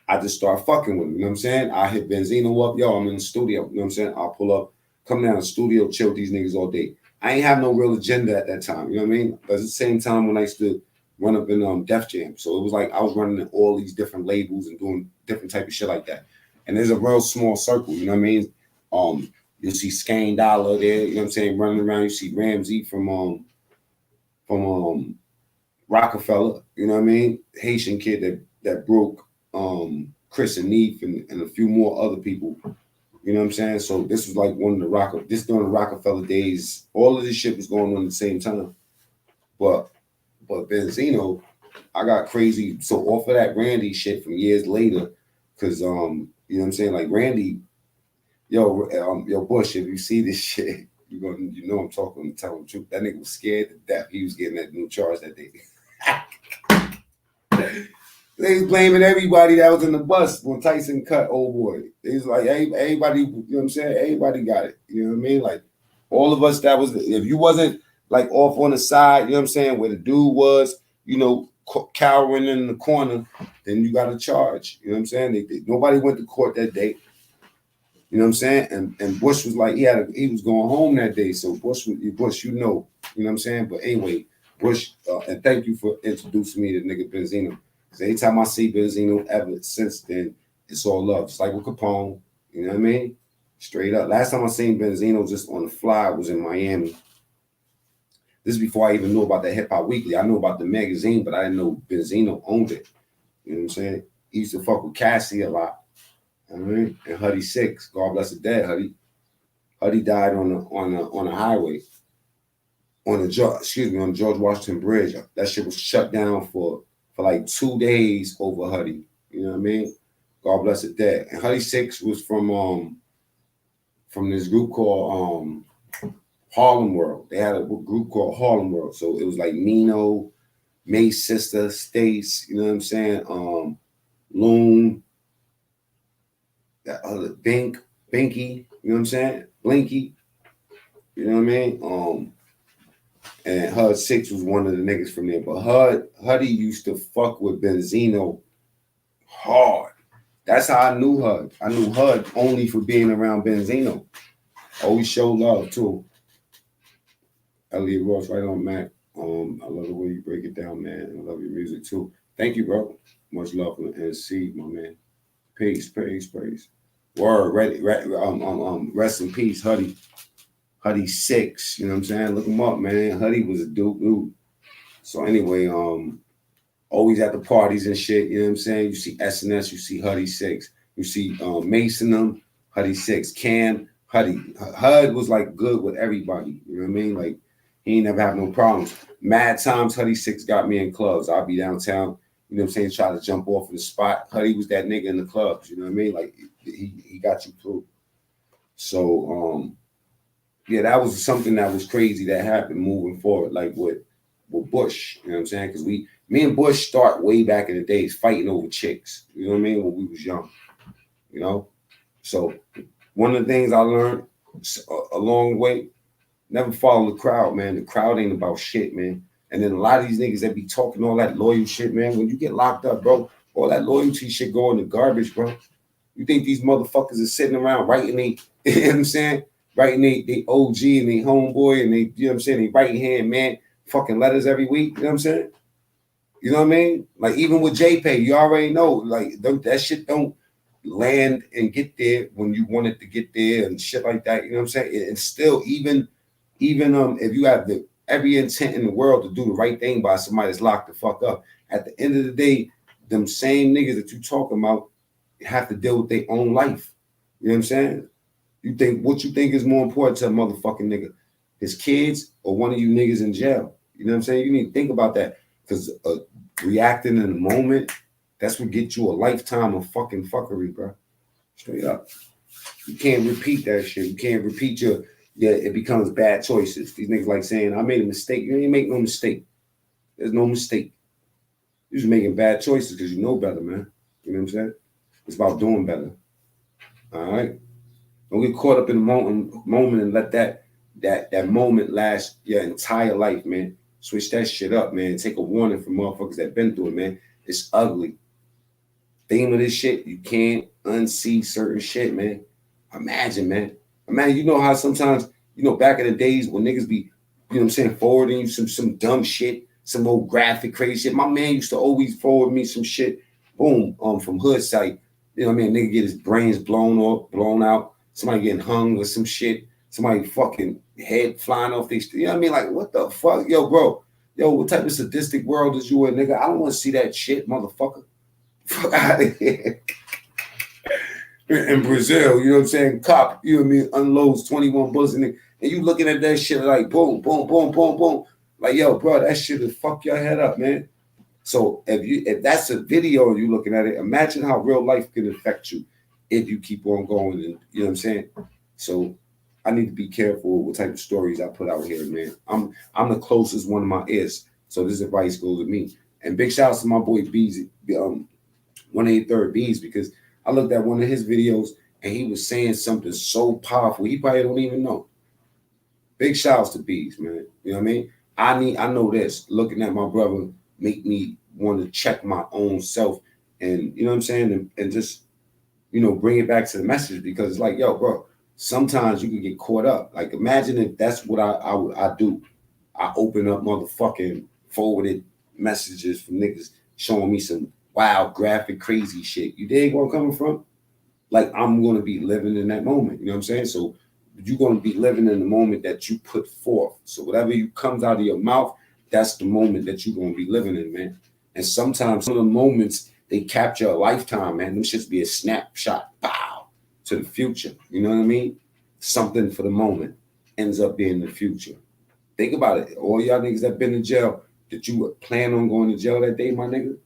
I just started fucking with him. You know what I'm saying? I hit Benzino up, yo, I'm in the studio. You know what I'm saying? I'll pull up, come down to the studio, chill with these niggas all day. I ain't have no real agenda at that time, you know what I mean? But at the same time when I used to run up in Def Jam. So it was like I was running in all these different labels and doing different type of shit like that. And there's a real small circle, you know what I mean? You see Skane Dollar there, you know what I'm saying, running around. You see Ramsey from Rockefeller, you know what I mean? Haitian kid that broke Chris and Neef and a few more other people. You know what I'm saying? So this was like one of the during the Rockefeller days. All of this shit was going on at the same time. But Benzino, I got crazy. So off of that Randy shit from years later, because you know what I'm saying? Like Randy, yo Bush, if you see this shit, You know I'm talking, telling the truth. That nigga was scared to death. He was getting that new charge that day. They was blaming everybody that was in the bus when Tyson cut old boy. They was like, everybody, you know what I'm saying? Everybody got it. You know what I mean? Like, all of us that was, if you wasn't like off on the side, you know what I'm saying, where the dude was, you know, cowering in the corner, then you got a charge. You know what I'm saying? Nobody went to court that day. You know what I'm saying? And Bush was like, he was going home that day. So Bush, you know what I'm saying? But anyway, Bush, and thank you for introducing me to nigga Benzino. Because anytime I see Benzino ever since then, it's all love. It's like with Capone, you know what I mean? Straight up. Last time I seen Benzino just on the fly was in Miami. This is before I even knew about the Hip Hop Weekly. I knew about the magazine, but I didn't know Benzino owned it. You know what I'm saying? He used to fuck with Cassie a lot. You know what I mean? And Huddy Six, God bless the dead, Huddy. Huddy died on the highway. On the George Washington Bridge. That shit was shut down for like 2 days over Huddy. You know what I mean? God bless the dead. And Huddy Six was from this group called Harlem World. They had a group called Harlem World. So it was like Nino, May's sister, Stace, you know what I'm saying? Loon, that other Binky, you know what I'm saying? Blinky, you know what I mean? And Hud Six was one of the niggas from there. But Huddy used to fuck with Benzino hard. That's how I knew Hud. I knew Hud only for being around Benzino. Always show love too. Elliot Ross, right on, Mac. I love the way you break it down, man. I love your music too. Thank you, bro. Much love and see, my man. Peace. Word, rest in peace, Huddy. Huddy Six, you know what I'm saying? Look him up, man. Huddy was a dude. So anyway, always at the parties and shit, you know what I'm saying? You see SNS, you see Huddy Six. You see Mason them, Huddy Six. Cam, Hud was like good with everybody, you know what I mean? Like, he ain't never have no problems. Mad times Huddy Six got me in clubs. I'll be downtown, you know what I'm saying, try to jump off of the spot. Huddy was that nigga in the clubs, you know what I mean? Like, he got you through. So, yeah, that was something that was crazy that happened moving forward, like with Bush, you know what I'm saying? Because me and Bush start way back in the days fighting over chicks, you know what I mean, when we was young, you know? So one of the things I learned along the way, never follow the crowd, man. The crowd ain't about shit, man. And then a lot of these niggas that be talking all that loyal shit, man, when you get locked up, bro, all that loyalty shit go in the garbage, bro. You think these motherfuckers are sitting around writing you know what I'm saying? Writing they OG and they homeboy and they, you know what I'm saying, they right hand man fucking letters every week, you know what I'm saying? You know what I mean? Like even with JPay, you already know, like that shit don't land and get there when you want it to get there and shit like that, you know what I'm saying? And still, even if you have every intent in the world to do the right thing by somebody that's locked the fuck up, at the end of the day, them same niggas that you talking about have to deal with their own life. You know what I'm saying? What you think is more important to a motherfucking nigga? His kids or one of you niggas in jail? You know what I'm saying? You need to think about that. Because reacting in the moment, that's what gets you a lifetime of fucking fuckery, bro. Straight up. You can't repeat that shit. You can't repeat it becomes bad choices. These niggas like saying, I made a mistake. You ain't make no mistake. There's no mistake. You're just making bad choices because you know better, man. You know what I'm saying? It's about doing better. All right? Don't get caught up in the moment and let that moment last your entire life, man. Switch that shit up, man. Take a warning from motherfuckers that been through it, man. It's ugly. Theme of this shit, you can't unsee certain shit, man. Imagine, man. You know how sometimes, you know, back in the days when niggas be, you know what I'm saying, forwarding you some dumb shit, some old graphic crazy shit. My man used to always forward me some shit, boom, from hood site. You know what I mean? Nigga get his brains blown out. Somebody getting hung with some shit. Somebody fucking head flying off these. You know what I mean? Like, what the fuck? Yo, bro. Yo, what type of sadistic world is you in, nigga? I don't want to see that shit, motherfucker. Fuck out of here. In Brazil, you know what I'm saying? Cop, you know what I mean? Unloads 21 bullets and you looking at that shit like boom, boom, boom, boom, boom. Like, yo, bro, that shit will fuck your head up, man. So if that's a video and you looking at it, imagine how real life can affect you if you keep on going. And you know what I'm saying? So I need to be careful what type of stories I put out here, man. I'm the closest one of my ears, so this advice goes to me. And big shouts to my boy Bees, 183rd Bees, because I looked at one of his videos and he was saying something so powerful. He probably don't even know. Big shouts to Bees, man. You know what I mean? I know this. Looking at my brother make me want to check my own self, and you know what I'm saying, and just bring it back to the message, because it's like, yo, bro, sometimes you can get caught up. Like, imagine if that's what I do. I open up motherfucking forwarded messages from niggas showing me some wild, graphic, crazy shit. You dig where I'm coming from? Like, I'm going to be living in that moment. You know what I'm saying? So you're going to be living in the moment that you put forth. So whatever comes out of your mouth, that's the moment that you're going to be living in, man. And sometimes some of the moments, they capture a lifetime, man. Them shits be a snapshot, bow, to the future. You know what I mean? Something for the moment ends up being the future. Think about it. All y'all niggas that been in jail, did you plan on going to jail that day, my nigga?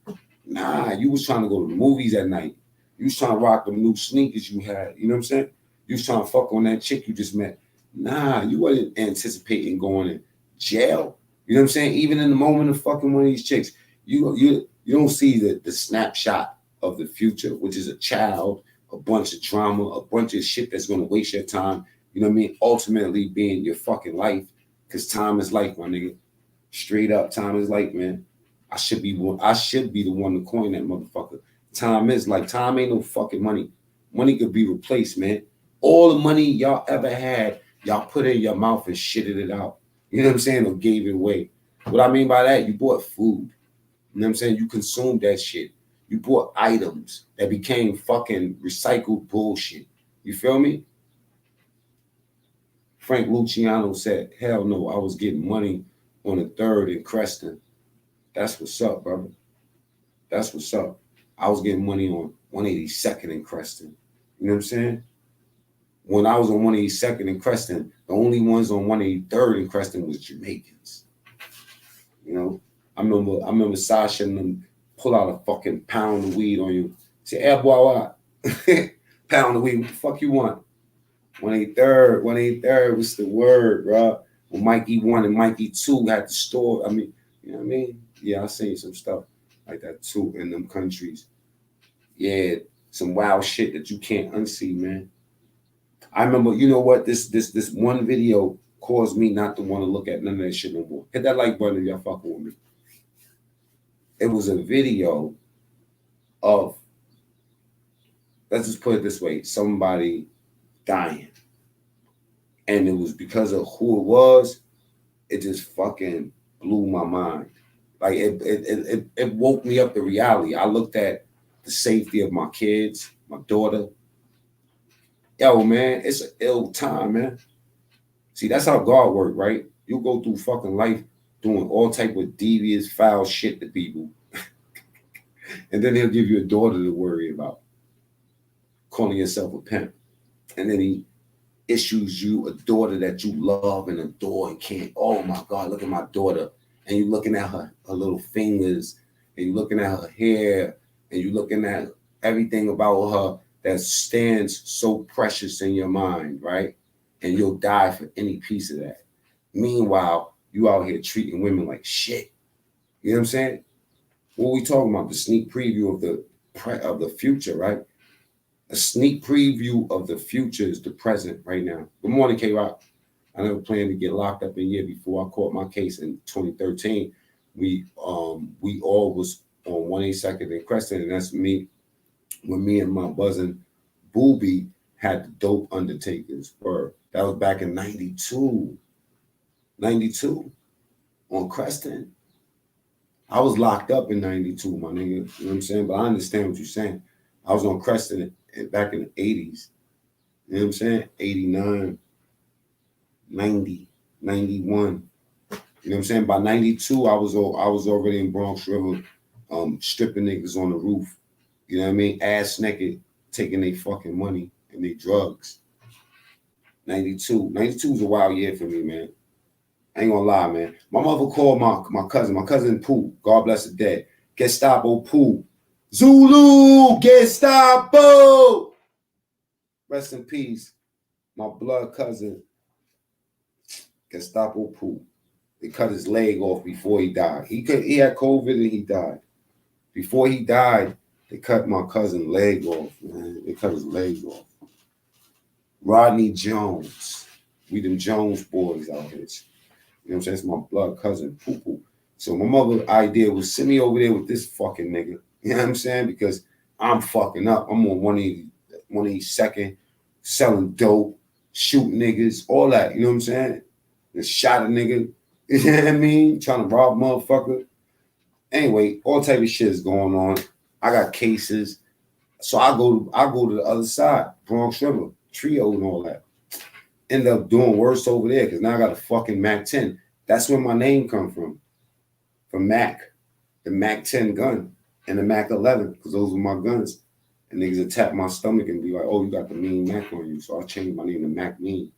Nah, you was trying to go to the movies at night. You was trying to rock them new sneakers you had. You know what I'm saying? You was trying to fuck on that chick you just met. Nah, you wasn't anticipating going to jail. You know what I'm saying? Even in the moment of fucking one of these chicks, you don't see the snapshot of the future, which is a child, a bunch of trauma, a bunch of shit that's going to waste your time. You know what I mean? Ultimately being your fucking life, because time is life, my nigga. Straight up, time is life, man. I should be the one to coin that motherfucker. Time is like, time ain't no fucking money. Money could be replaced, man. All the money y'all ever had, y'all put it in your mouth and shitted it out. You know what I'm saying? Or gave it away. What I mean by that, you bought food. You know what I'm saying? You consumed that shit. You bought items that became fucking recycled bullshit. You feel me? Frank Luciano said, hell no, I was getting money on the 3rd in Creston. That's what's up, brother. That's what's up. I was getting money on 182nd in Creston. You know what I'm saying? When I was on 182nd in Creston, the only ones on 183rd in Creston was Jamaicans. You know? I remember Sasha and them pull out a fucking pound of weed on you. Say, hey, boy, what? Pound of weed, what the fuck you want? 183rd, what's the word, bro? When Mikey 1 and Mikey 2 had the store, I mean, you know what I mean? Yeah, I seen some stuff like that too in them countries. Yeah, some wild shit that you can't unsee, man. I remember, you know what? This one video caused me not to want to look at none of that shit no more. Hit that like button if y'all fucking with me. It was a video of, let's just put it this way, somebody dying. And it was because of who it was, it just fucking blew my mind. Like it woke me up to reality. I looked at the safety of my kids, my daughter. Yo, man, it's an ill time, man. See, that's how God works, right? You go through fucking life doing all type of devious, foul shit to people. And then he'll give you a daughter to worry about, calling yourself a pimp. And then he issues you a daughter that you love and adore and can't, oh my God, look at my daughter. And you're looking at her little fingers, and you're looking at her hair, and you're looking at everything about her that stands so precious in your mind, right? And you'll die for any piece of that. Meanwhile, you out here treating women like shit. You know what I'm saying? What are we talking about? The sneak preview of the future, right? A sneak preview of the future is the present right now. Good morning, K-Rock. I never planned to get locked up a year before I caught my case in 2013. We all was on 182nd and Creston, and that's me. When me and my buzzing Booby had the dope undertakers. That was back in 92 on Creston. I was locked up in 92, my nigga. You know what I'm saying? But I understand what you're saying. I was on Creston back in the 80s. You know what I'm saying? 89, 90, 91. You know what I'm saying? By 92, I was already in Bronx River, stripping niggas on the roof. You know what I mean? Ass naked, taking their fucking money and their drugs. 92 was a wild year for me, man. I ain't gonna lie, man. My mother called my cousin Pooh, God bless the dead. Gestapo Pooh. Zulu, Gestapo. Rest in peace, my blood cousin. Gestapo pool. They cut his leg off before he died. He had COVID and he died. Before he died, they cut my cousin's leg off, man. They cut his leg off. Rodney Jones. We them Jones boys out here. You know what I'm saying? It's my blood cousin, poo-poo. So my mother's idea was send me over there with this fucking nigga. You know what I'm saying? Because I'm fucking up. I'm on one of these second, selling dope, shooting niggas, all that. You know what I'm saying? And shot a nigga. You know what I mean? Trying to rob motherfucker. Anyway, all type of shit is going on. I got cases. So I go to the other side, Bronx River, Trio and all that. End up doing worse over there because now I got a fucking Mac 10. That's where my name come from Mac. The Mac 10 gun and the Mac 11 because those were my guns. And niggas would tap my stomach and be like, oh, you got the mean Mac on you. So I changed my name to Mac Mean.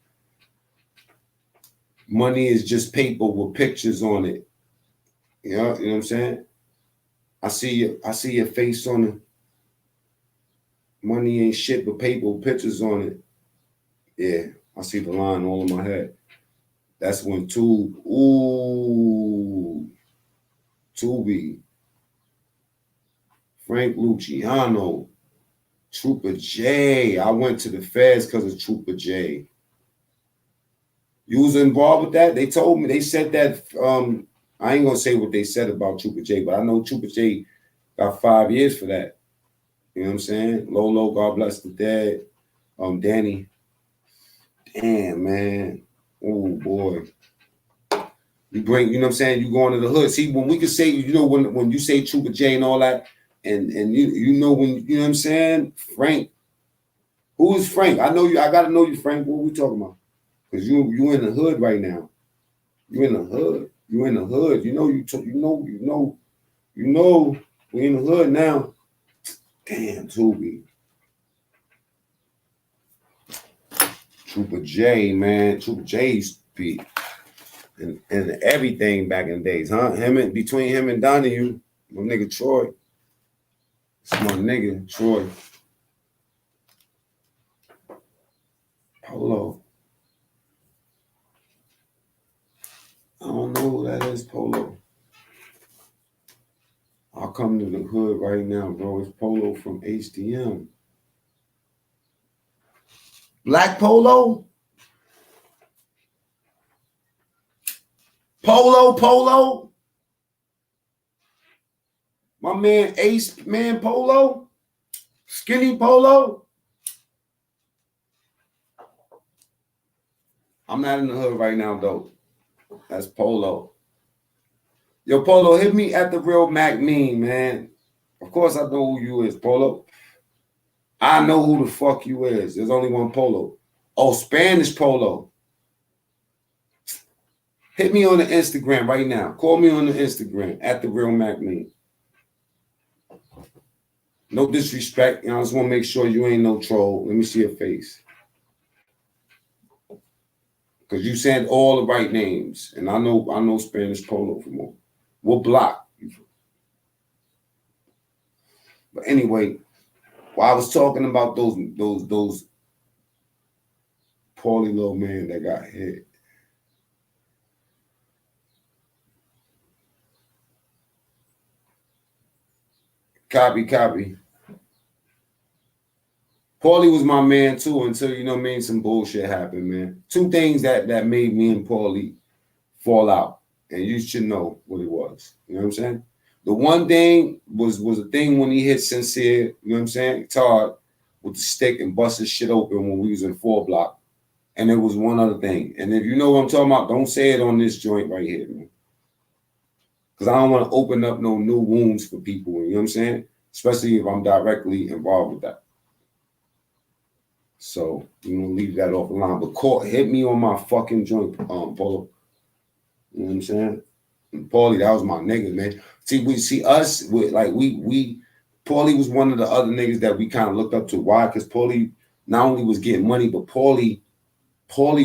Money is just paper with pictures on it. You know what I'm saying? I see your face on it. Money ain't shit but paper with pictures on it. Yeah, I see the line all in my head. That's when Tubi, Frank Luciano, Trooper J. I went to the feds because of Trooper J. You was involved with that? They told me, they said that, I ain't gonna say what they said about Trooper J, but I know Trooper J got 5 years for that. You know what I'm saying? Lolo, God bless the dead. Danny. Damn, man. Oh, boy. You bring, you know what I'm saying? You going to the hood. See, when we can say, you know, when you say Trooper J and all that, and you know when, you know what I'm saying? Frank. Who is Frank? I know you. I got to know you, Frank. What are we talking about? Because you in the hood right now. You in the hood. You in the hood. You know, we in the hood now. Damn, Tubi. Trooper J, man. Trooper J used to be and everything back in the days, huh? Between him and Donahue, my nigga Troy. It's my nigga, Troy. Polo. I don't know who that is, Polo. I'll come to the hood right now, bro. It's Polo from HDM. Black Polo? Polo? My man Ace Man Polo? Skinny Polo? I'm not in the hood right now, though. That's Polo. Yo, Polo, hit me at the real Mac Mean, man. Of course I know who you is, Polo. I know who the fuck you is. There's only one Polo. Oh, Spanish Polo. Hit me on the Instagram right now. Call me on the Instagram at the real Mac Mean. No disrespect. I just want to make sure you ain't no troll. Let me see your face. Because you said all the right names. And I know Spanish Polo from all. What block? But anyway, while I was talking about those poorly little men that got hit. Copy. Paulie was my man too until, you know what I mean, some bullshit happened, man. Two things that made me and Paulie fall out. And you should know what it was. You know what I'm saying? The one thing was a thing when he hit Sincere, you know what I'm saying? Todd with the stick and busted shit open when we was in 4 block. And there was one other thing. And if you know what I'm talking about, don't say it on this joint right here, man. Because I don't want to open up no new wounds for people, you know what I'm saying? Especially if I'm directly involved with that. So, you know, leave that off the line. But hit me on my fucking joint, Polo. You know what I'm saying? And Paulie, that was my nigga, man. Paulie was one of the other niggas that we kind of looked up to. Why? Because Paulie not only was getting money, but Paulie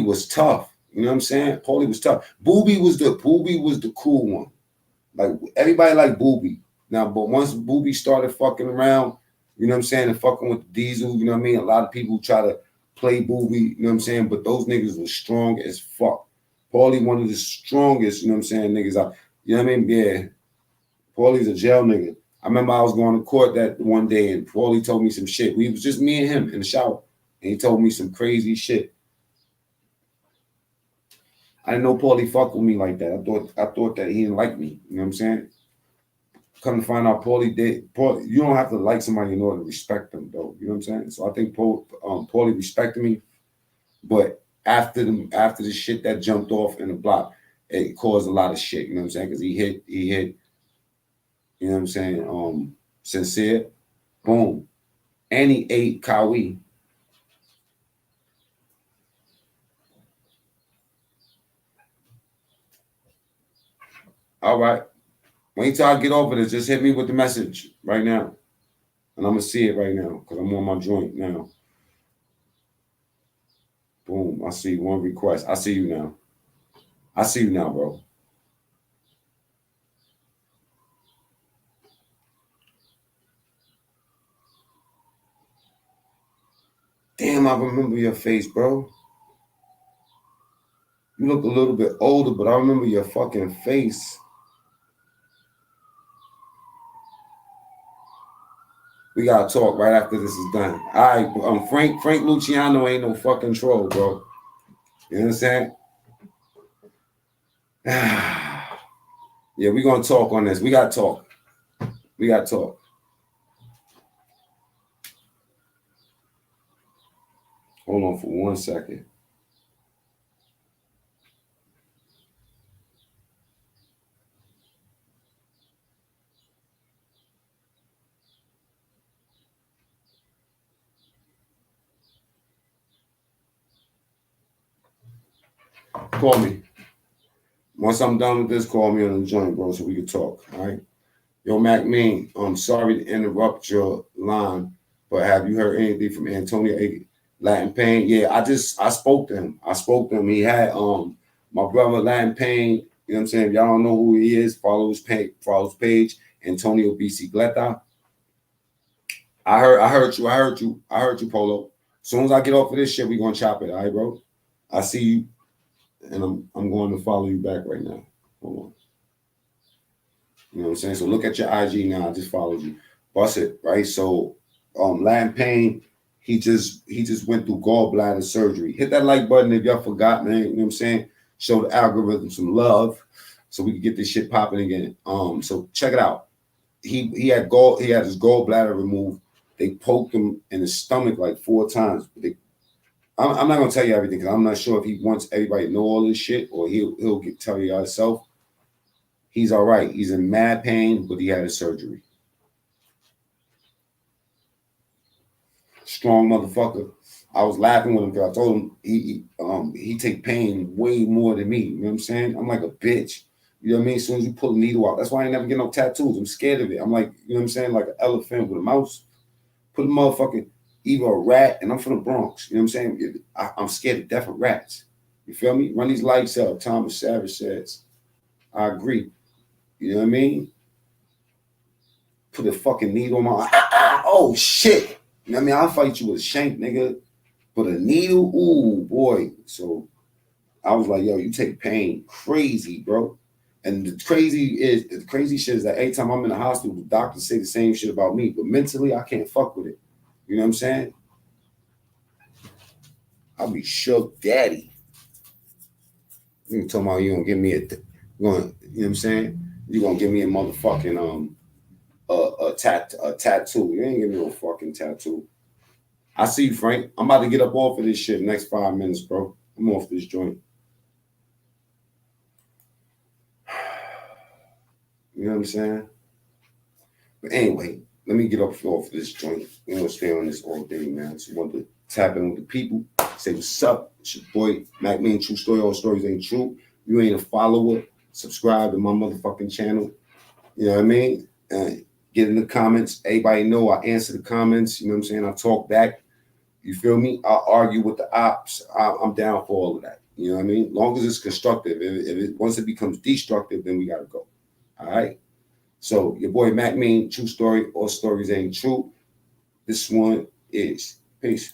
was tough. You know what I'm saying? Paulie was tough. Booby was the cool one. Like, everybody liked Booby. Now, but once Booby started fucking around, you know what I'm saying, and fucking with the Diesel, you know what I mean? A lot of people try to play Booby, you know what I'm saying? But those niggas were strong as fuck. Paulie, one of the strongest, you know what I'm saying, niggas out. You know what I mean? Yeah. Paulie's a jail nigga. I remember I was going to court that one day and Paulie told me some shit. We was just me and him in the shower. And he told me some crazy shit. I didn't know Paulie fucked with me like that. I thought that he didn't like me. You know what I'm saying? Come to find out Paulie did. Paulie, you don't have to like somebody in order to respect them, though. You know what I'm saying? So I think Paulie respected me. But after the shit that jumped off in the block, it caused a lot of shit. You know what I'm saying? Because he hit, you know what I'm saying? Sincere, boom. And he ate Kawi. All right. Wait till I get over this. Just hit me with the message right now. And I'm going to see it right now because I'm on my joint now. Boom. I see one request. I see you now. I see you now, bro. Damn, I remember your face, bro. You look a little bit older, but I remember your fucking face. We gotta talk right after this is done. All right, Frank Luciano ain't no fucking troll, bro. You know what I'm saying? Yeah, we gonna talk on this. We gotta talk. We gotta talk. Hold on for 1 second. Call me. Once I'm done with this, call me on the joint, bro, so we can talk. All right. Yo, Mac Mean, I'm sorry to interrupt your line, but have you heard anything from Antonio Latin Pain? Yeah, I spoke to him. He had my brother Latin Pain, you know what I'm saying? If y'all don't know who he is, follow his page, Antonio Bicicleta. I heard you, Polo. As soon as I get off of this shit, we gonna chop it, all right, bro? I see you, and I'm going to follow you back right now. Hold on. You know what I'm saying? So look at your IG now. I just followed you. Bust it, right? So Latin Pain, he just went through gallbladder surgery. Hit that like button if y'all forgot, man. You know what I'm saying? Show the algorithm some love so we can get this shit popping again. So check it out. He had his gallbladder removed. They poked him in the stomach like 4 times. I'm not gonna tell you everything because I'm not sure if he wants everybody to know all this shit or he'll tell you himself. He's all right. He's in mad pain, but he had a surgery. Strong motherfucker. I was laughing with him because I told him he take pain way more than me. You know what I'm saying? I'm like a bitch. You know what I mean? As soon as you pull a needle out, that's why I ain't never get no tattoos. I'm scared of it. I'm like, you know what I'm saying? Like an elephant with a mouse. Put a motherfucking either a rat, and I'm from the Bronx. You know what I'm saying? I'm scared to death of rats. You feel me? Run these lights up. Thomas Savage says. I agree. You know what I mean? Put a fucking needle on my oh shit. You know what I mean? I'll fight you with a shank, nigga. But a needle, ooh, boy. So I was like, yo, you take pain crazy, bro. And the crazy shit is that every time I'm in the hospital, the doctors say the same shit about me. But mentally, I can't fuck with it. You know what I'm saying? I'll be shook daddy. You talking about you gonna give me you know what I'm saying? You gonna give me a motherfucking a tattoo. You ain't give me no fucking tattoo. I see you, Frank. I'm about to get up off of this shit next 5 minutes, bro. I'm off this joint. You know what I'm saying? But anyway, let me get up off this joint. You know, stay on this all day, man. So want to tap in with the people. Say what's up. It's your boy, Mac Mean, True Story. All stories ain't true. You ain't a follower, subscribe to my motherfucking channel. You know what I mean? Get in the comments. Everybody know I answer the comments. You know what I'm saying? I talk back. You feel me? I'll argue with the ops. I'm down for all of that. You know what I mean? As long as it's constructive. Once it becomes destructive, then we got to go. All right? So your boy Mac Mean, True Story. All stories ain't true. This one is. Peace.